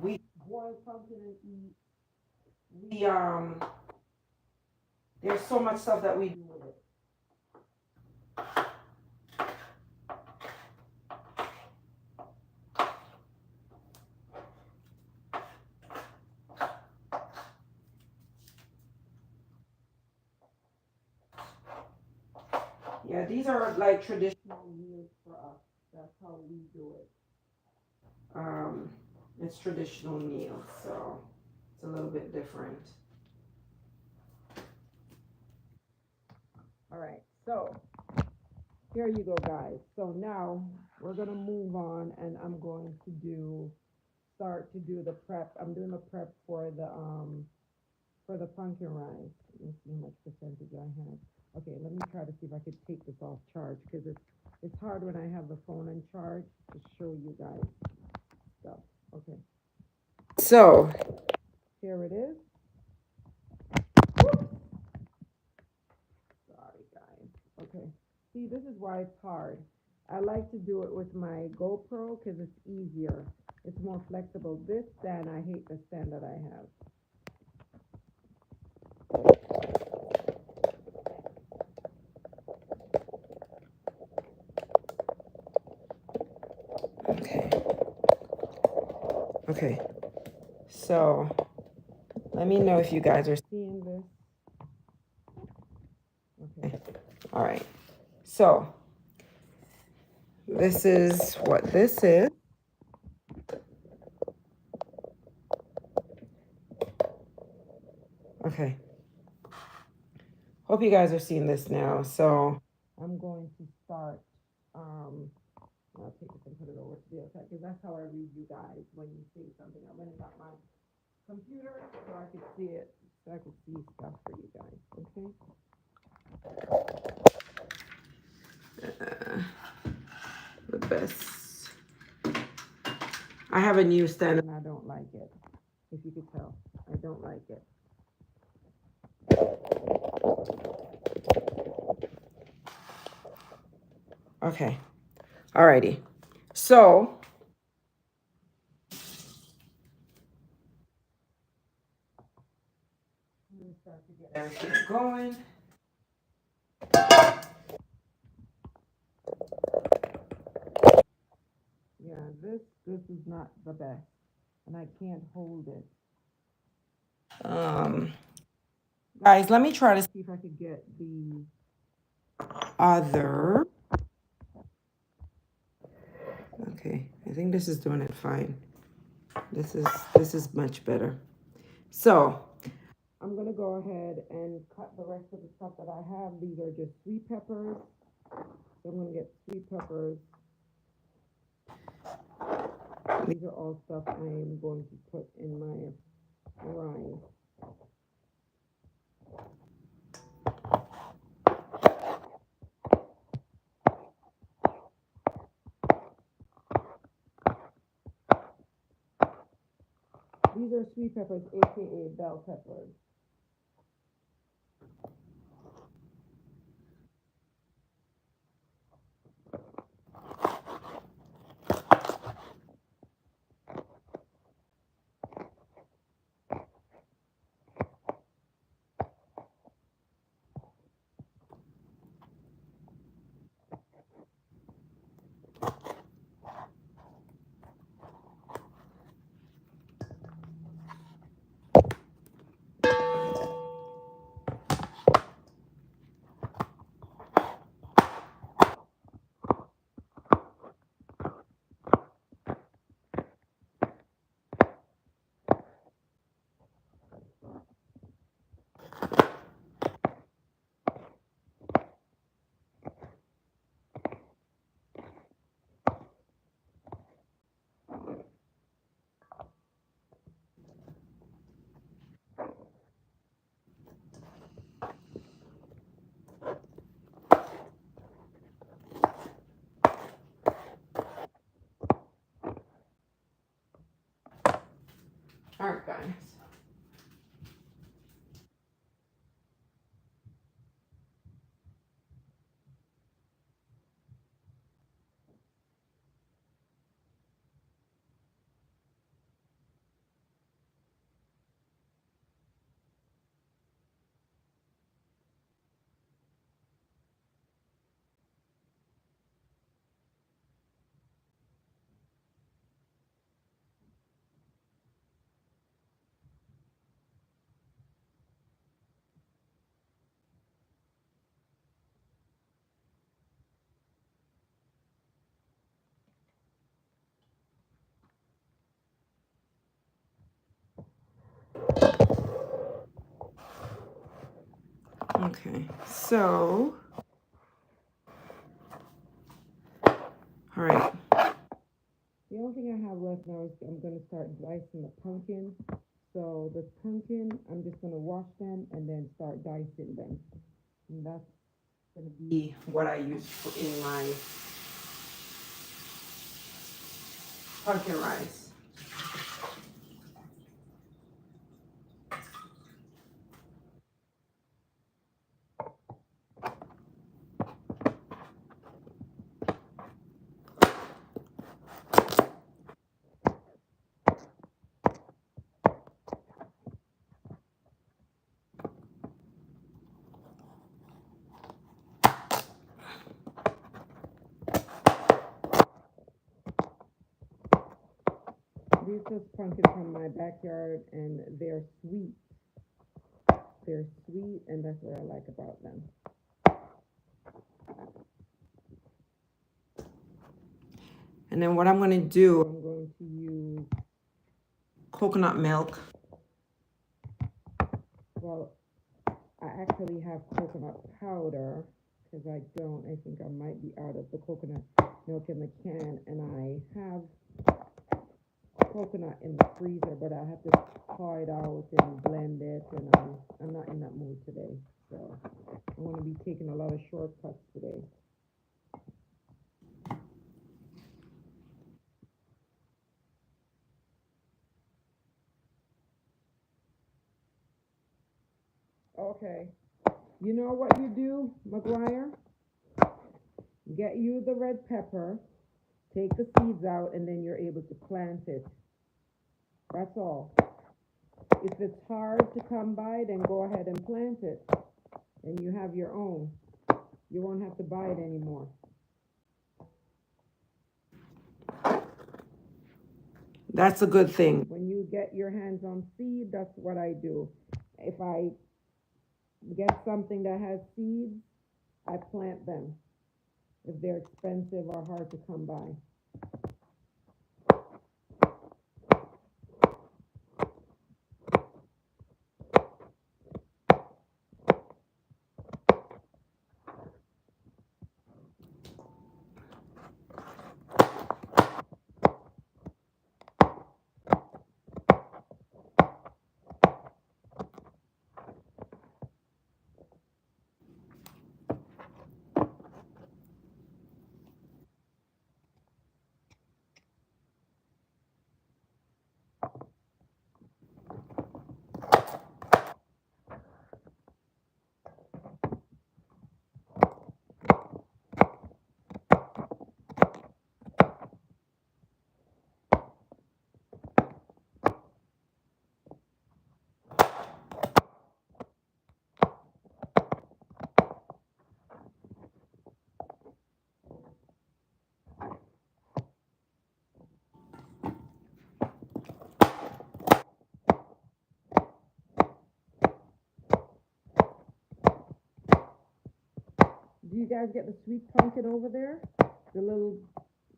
We boil pumpkin and eat. We. There's so much stuff that we do with it. Yeah, these are like traditional meals for us. That's how we do it. Um, it's traditional meals, so it's a little bit different. All right, so here you go, guys. So now we're gonna move on, and I'm going to start to do the prep. I'm doing the prep for for the pumpkin rice. Let me see how much percentage I have. Okay, let me try to see if I could take this off charge because it's hard when I have the phone on charge to show you guys stuff. Okay, so here it is. Sorry, guys. Okay, see, this is why it's hard. I like to do it with my GoPro because it's easier. It's more flexible. This stand, I hate the stand that I have. Okay. Okay. So let me know if you guys are seeing this. Okay. All right. So this is what this is. Okay. Hope you guys are seeing this now. So I'm going to start. I'll take this and put it over to the other side because that's how I read you guys when you say something. I went and got my computer so I could see it, so I could see stuff for you guys. Okay. The best. I have a new stand and I don't like it. If you could tell, I don't like it. Okay. Alrighty. So I'm gonna start to get everything going. Yeah, this is not the best, and I can't hold it. Guys, let me try to see if I could get the other. Okay, I think this is doing it fine. This is much better. So I'm gonna go ahead and cut the rest of the stuff that I have. These are just sweet peppers. So I'm gonna get sweet peppers. These are all stuff I am going to put in my rice. These are sweet peppers, aka bell peppers. All right, guys. Okay, so, all right. The only thing I have left now is I'm going to start dicing the pumpkin. So the pumpkin, I'm just gonna wash them and then start dicing them. And that's gonna be what I use in my pumpkin rice. These are pumpkins from my backyard, and they're sweet. They're sweet, and that's what I like about them. And then what I'm going to do, I'm going to use coconut milk. Well, I actually have coconut powder because I don't. I think I might be out of the coconut milk in the can, and I have coconut in the freezer, but I have to thaw it out and blend it, and I'm not in that mood today. So I'm going to be taking a lot of shortcuts today. Okay. You know what you do, McGuire? Get you the red pepper, take the seeds out, and then you're able to plant it. That's all. If it's hard to come by, then go ahead and plant it. And you have your own. You won't have to buy it anymore. That's a good thing. When you get your hands on seed, that's what I do. If I get something that has seeds, I plant them. If they're expensive or hard to come by. Do you guys get the sweet pumpkin over there? The little,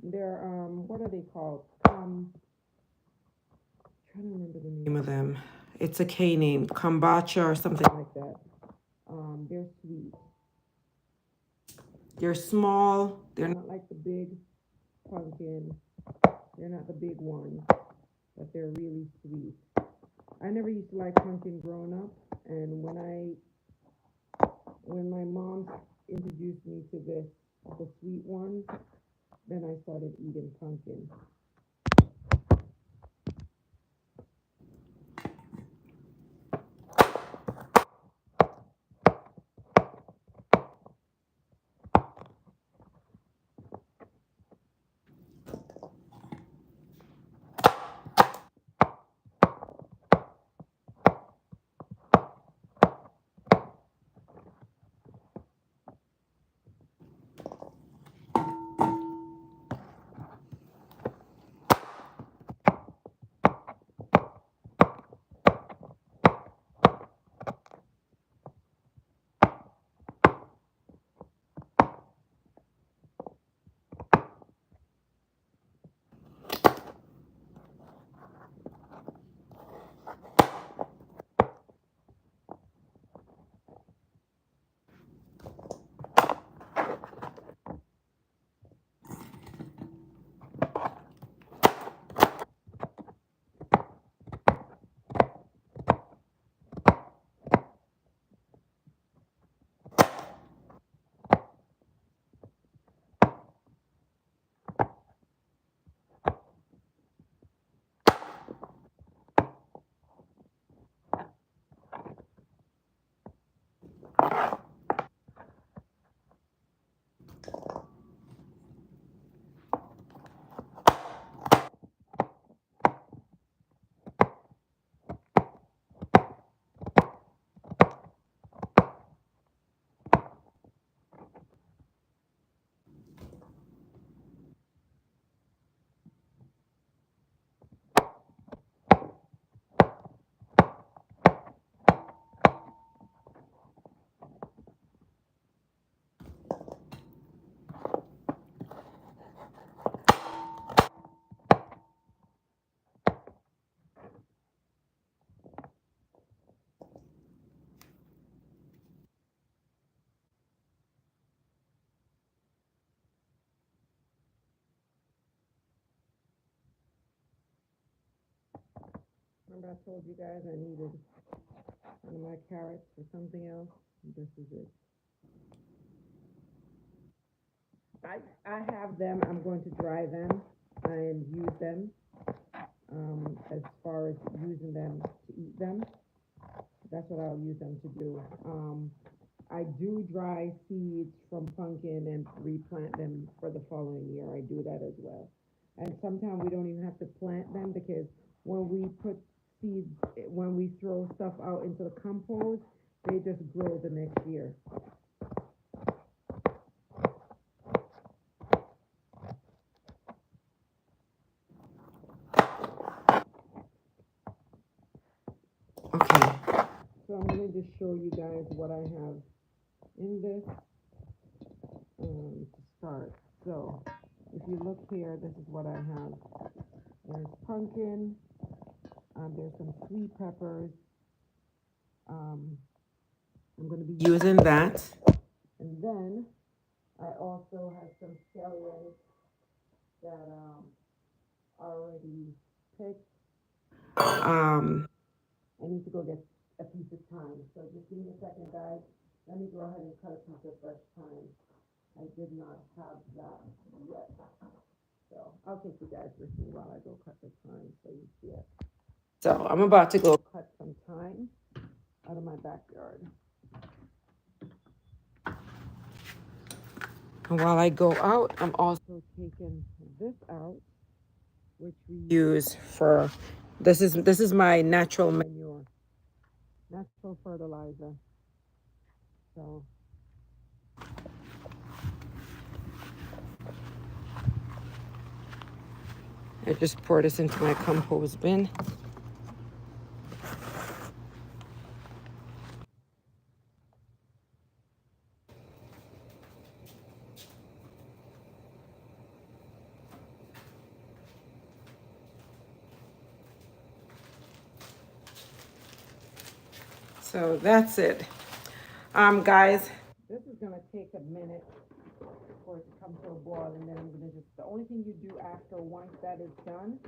they're what are they called? Trying to remember the name of them. It's a K name, kombucha or something like that. They're sweet. They're small. They're not like the big pumpkin. They're not the big ones, but they're really sweet. I never used to like pumpkin growing up, and when my mom introduced me to the sweet ones, then I started eating pumpkin. Remember I told you guys I needed one of my carrots for something else? This is it. I have them. I'm going to dry them and use them as far as using them to eat them. That's what I'll use them to do. I do dry seeds from pumpkin and replant them for the following year. I do that as well. And sometimes we don't even have to plant them because when we put seeds, when we throw stuff out into the compost, they just grow the next year. Okay, so I'm going to just show you guys what I have in this to start. So if you look here, this is what I have. There's pumpkin, there's some sweet peppers. I'm going to be using that. And then I also have some scallions that already picked. I need to go get a piece of thyme. So just give me a second, guys. Let me go ahead and cut a piece of fresh thyme. I did not have that yet. So I'll take you guys with me while I go cut the thyme so you see it. So I'm about to go cut some thyme out of my backyard. And while I go out, I'm also taking this out, which we use for this is my natural manure, natural fertilizer. So I just pour this into my compost bin. So that's it. Guys, this is gonna take a minute for it to come to a boil, and then I'm gonna just, the only thing you do after once that is done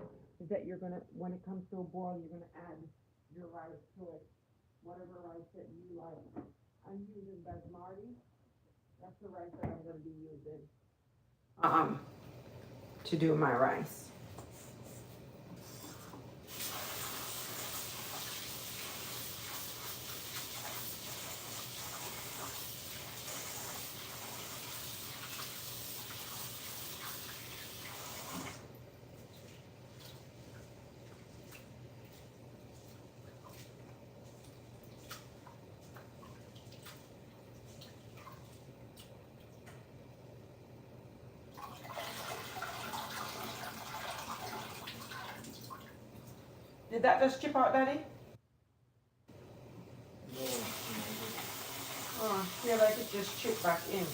is that you're gonna, when it comes to a boil, you're gonna add your rice to it, whatever rice that you like. I'm using basmati. That's the rice that I'm gonna be using to do my rice. Did that just chip out, Daddy? Oh, I feel like it just chipped back in.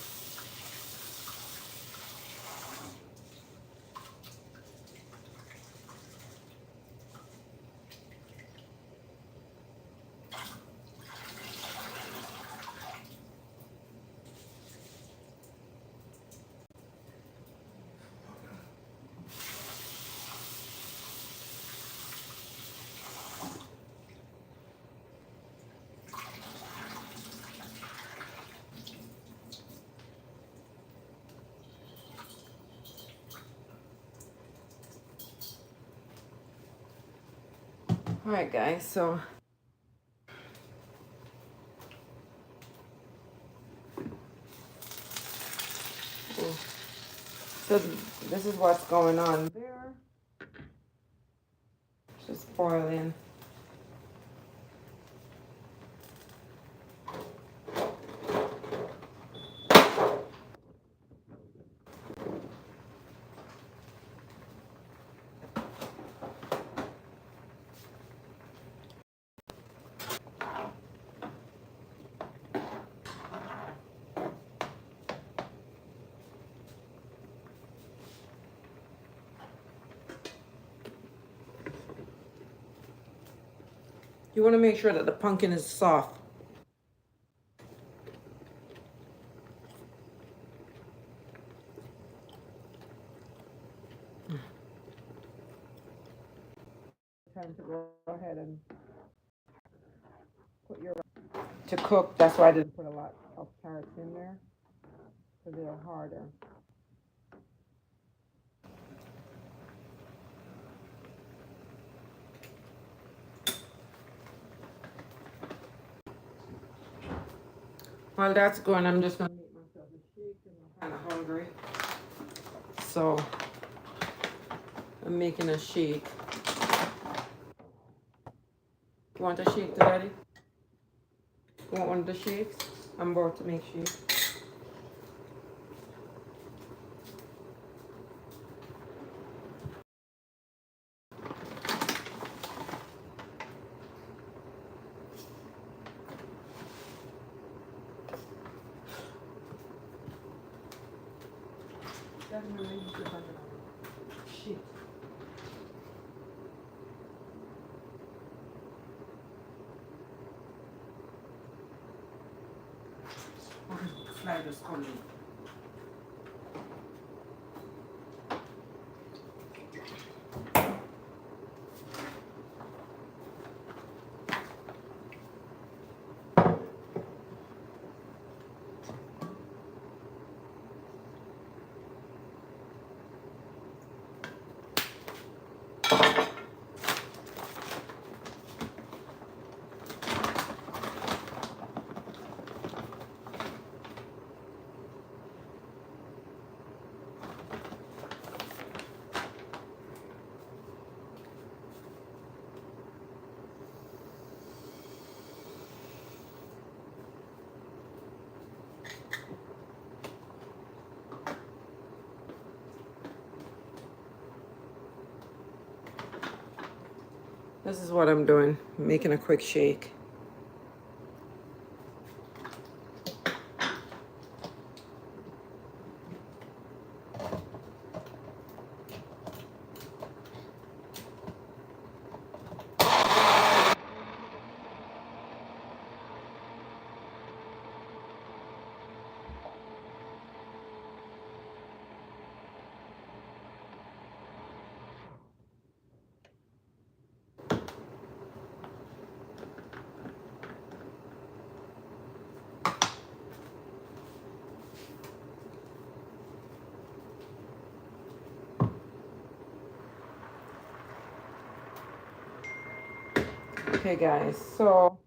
All right, guys, so so this is what's going on there. Just boiling. You want to make sure that the pumpkin is soft. time to go ahead and put your to cook. That's why I didn't put a lot of carrots in there because they're harder. While that's going, I'm just gonna make myself a shake because I'm kind of hungry. So I'm making a shake. You want a shake, Daddy? You want one of the shakes? I'm about to make shake. Daddy, remember you put that on. Shit. Fly just coming. This is what I'm doing, making a quick shake. Okay, guys, so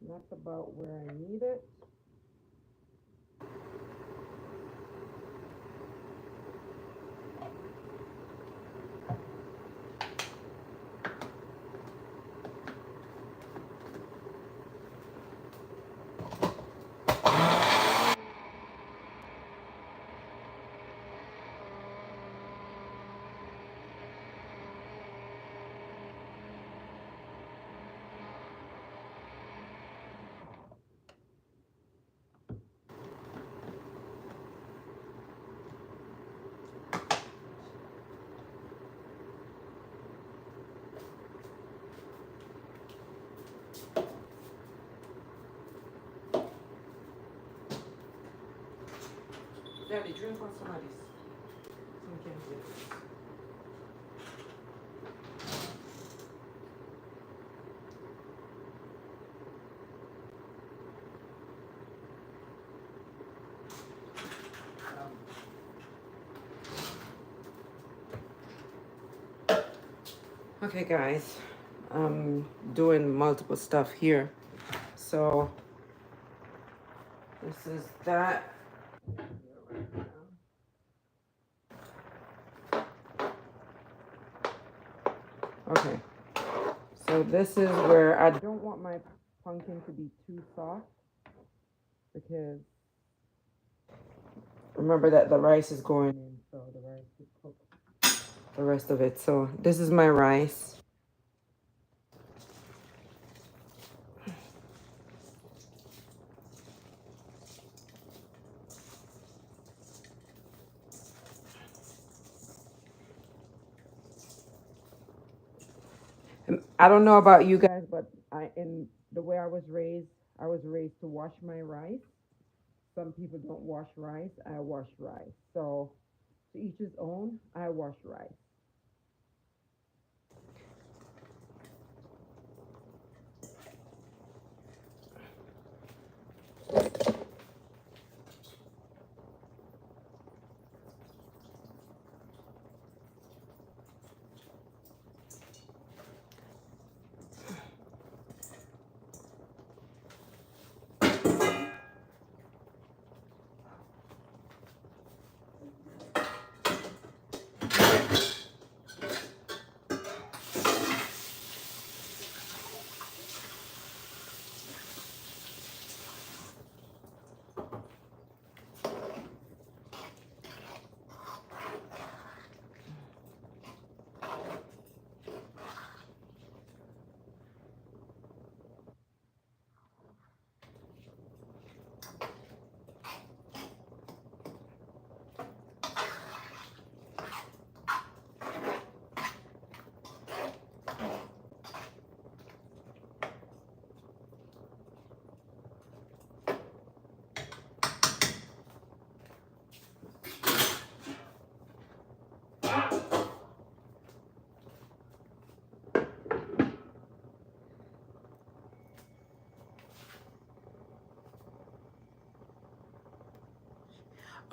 that's about where I need it. Daddy, drink on some of this. Some can do. Okay, guys, I'm doing multiple stuff here. So this is that. Okay, so this is where I don't want my pumpkin to be too soft because remember that the rice is going in, so the rice will cook the rest of it. So this is my rice. I don't know about you guys, but in the way I was raised to wash my rice. Some people don't wash rice. I wash rice. So to each his own. I wash rice.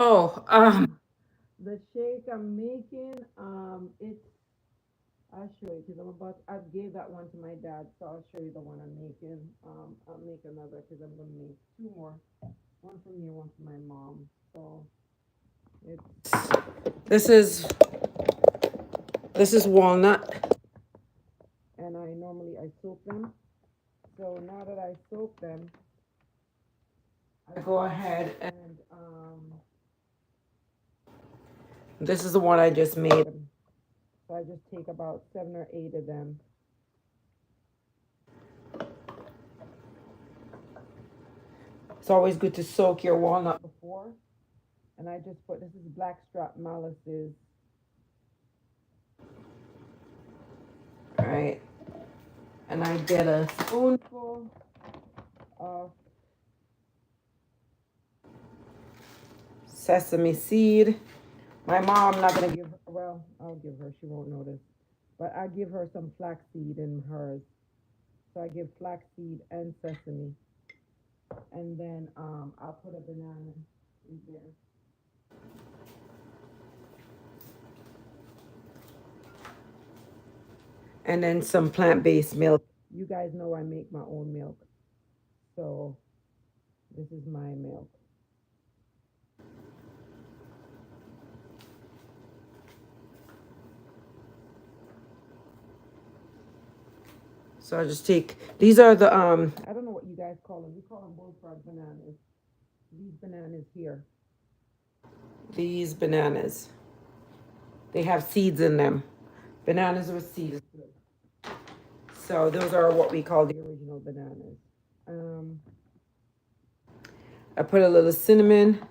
Oh, the shake I'm making, it's, I'll show you because I gave that one to my dad, so I'll show you the one I'm making. I'll make another because I'm gonna make two more, one for me, one for my mom. So it's this is walnut, and I soak them. So now that I soak them, I go ahead and this is the one I just made. So I just take about 7 or 8 of them. It's always good to soak your walnut before. And I just put, this is blackstrap molasses. All right. And I get a spoonful of sesame seed. My mom, I'm not going to give her, well, I'll give her, she won't notice. But I give her some flaxseed in hers. So I give flaxseed and sesame. And then I'll put a banana in there. And then some plant-based milk. You guys know I make my own milk. So this is my milk. So I just take, these are the, I don't know what you guys call them. We call them bullfrog bananas. These bananas here. These bananas. They have seeds in them. Bananas with seeds. So those are what we call the original bananas. I put a little cinnamon,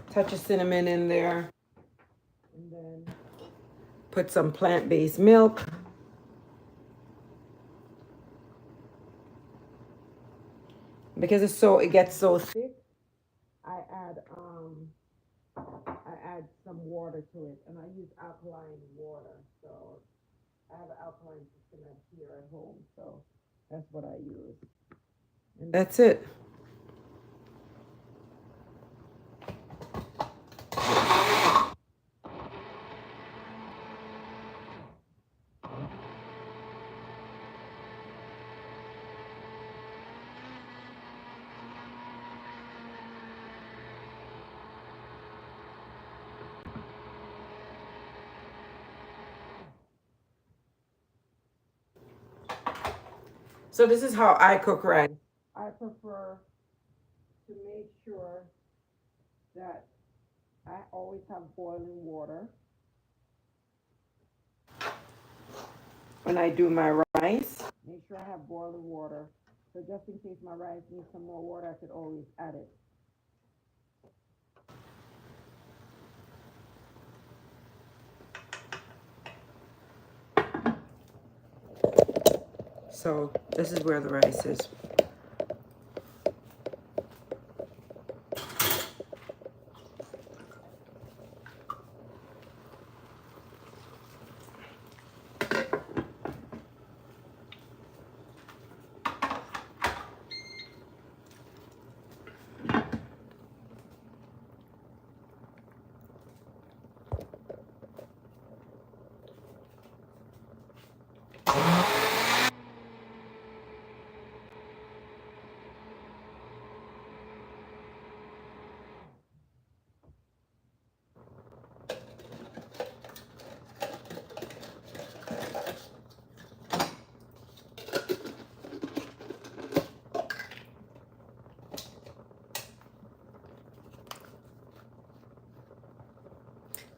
touch of cinnamon in there, and then put some plant-based milk. Because it gets so thick, I add some water to it, and I use alkaline water. So I have an alkaline system here at home, so that's what I use. And that's it. So this is how I cook rice. I prefer to make sure that I always have boiling water when I do my rice. Make sure I have boiling water. So just in case my rice needs some more water, I could always add it. So this is where the rice is.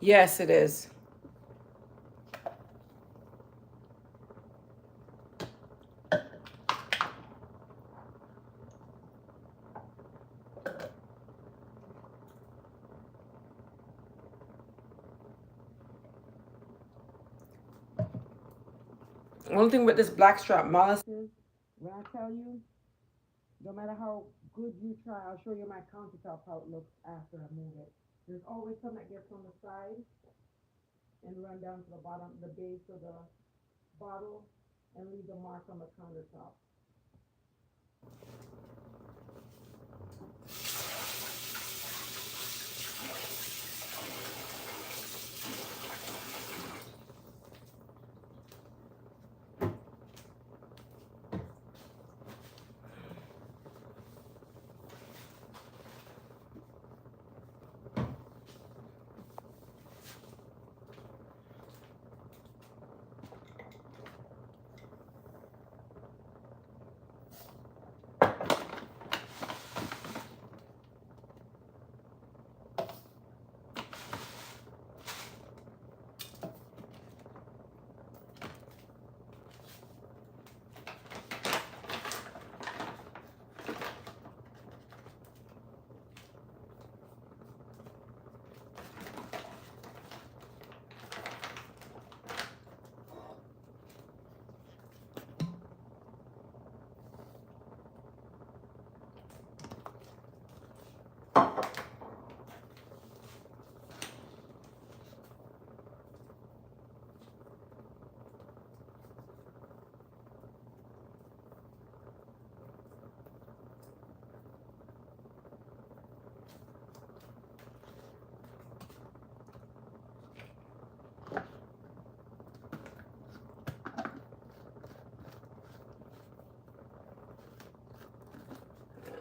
Yes, it is. Only thing with this blackstrap moss is, when I tell you, no matter how good you try, I'll show you my countertop how it looks after I move it. There's always some that gets on the side and run down to the bottom, the base of the bottle, and leave the mark on the countertop.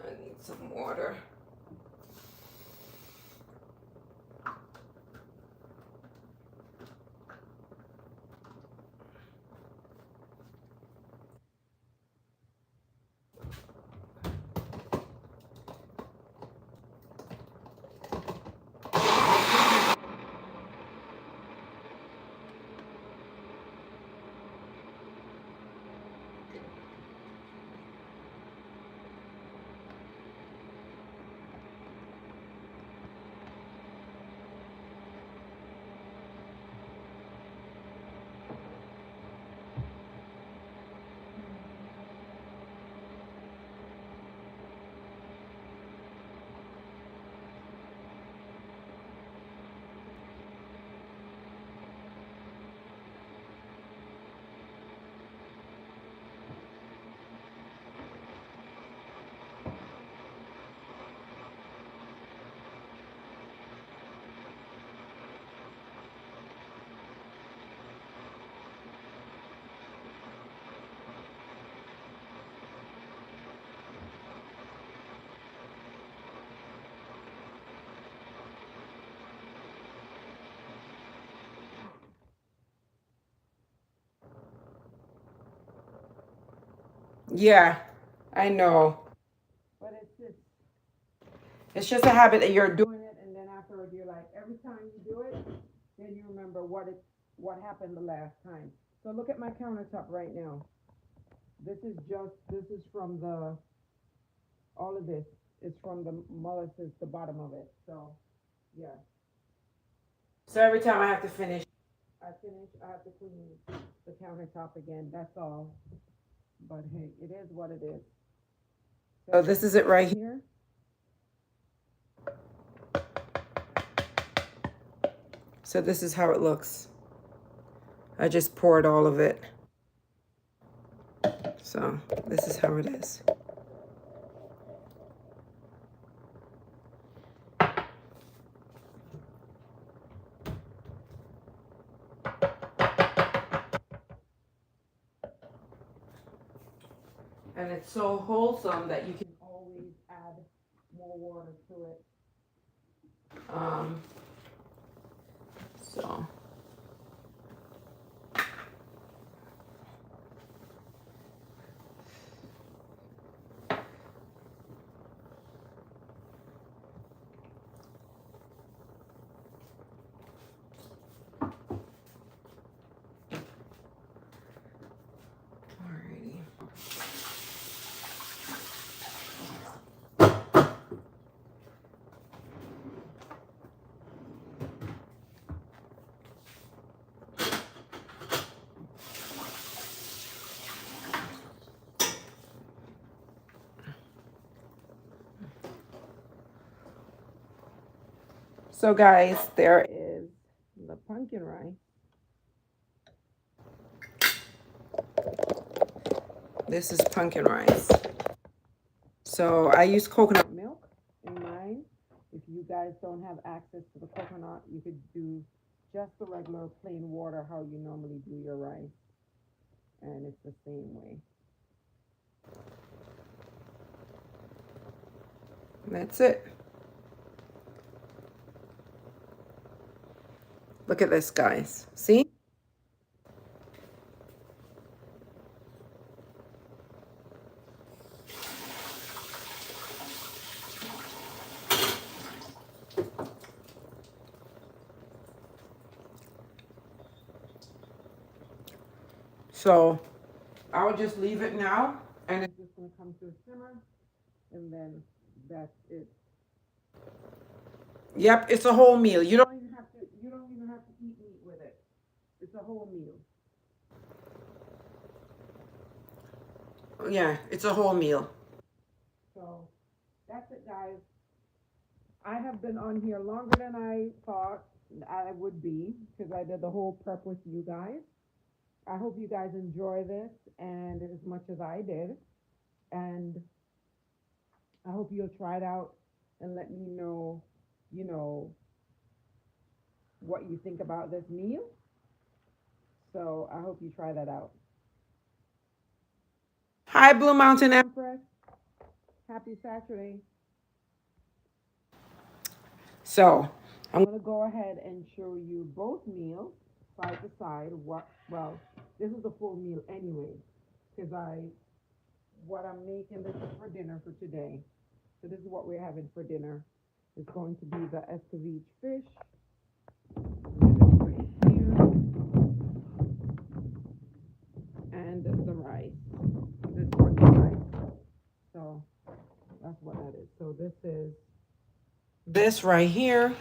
I need some water. Yeah, I know. But it's just a habit that you're doing it, and then afterward you're like, every time you do it, then you remember what happened the last time. So look at my countertop right now. This is from the all of this is from the molasses, the bottom of it. So yeah. So every time I have to I have to clean the countertop again. That's all. But hey, it is what it is. So this is it right here. So this is how it looks. I just poured all of it. So this is how it is. And it's so wholesome that you can always add more water to it. Um, so. So, guys, there is the pumpkin rice. This is pumpkin rice. So, I use coconut milk in mine. If you guys don't have access to the coconut, you could do just the regular plain water, how you normally do your rice. And it's the same way. That's it. Look at this, guys. See? So I'll just leave it now, and it's just gonna come to a simmer, and then that's it. Yep, it's a whole meal. You don't even have to. You don't even have to eat meat with it. It's a whole meal. Yeah, it's a whole meal. So that's it, guys. I have been on here longer than I thought I would be because I did the whole prep with you guys. I hope you guys enjoy this and as much as I did. And I hope you'll try it out and let me know, you know, what you think about this meal. So I hope you try that out. Hi, Blue Mountain Empress. Happy Saturday. So I'm gonna go ahead and show you both meals side to side. Well, this is the full meal anyway, because what I'm making this is for dinner for today. So this is what we're having for dinner. It's going to be the Escovitch fish. Right here, and the rice. This pork rice. So that's what that is. So this is this right here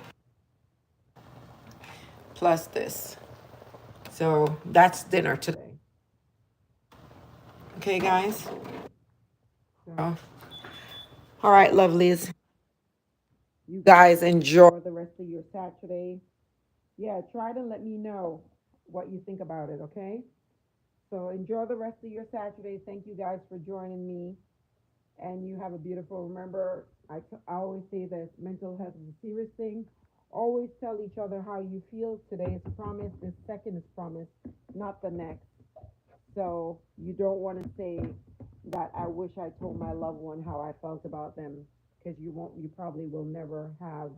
plus this. So that's dinner today. Okay, guys. So, all right, lovelies. You guys enjoy the rest of your Saturday. Yeah, try to let me know what you think about it, okay? So enjoy the rest of your Saturday. Thank you guys for joining me. And you have a beautiful, remember, I always say this, mental health is a serious thing. Always tell each other how you feel. Today is promise, this second is promise, not the next. So you don't want to say that I wish I told my loved one how I felt about them because you probably will never have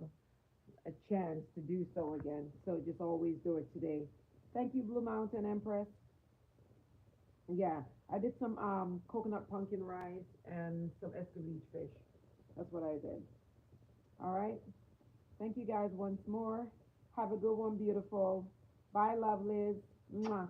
a chance to do so again. So just always do it today. Thank you, Blue Mountain Empress. Yeah, I did some coconut pumpkin rice and some escovitch fish. That's what I did. All right. Thank you guys once more. Have a good one, beautiful. Bye, lovelies. Mwah.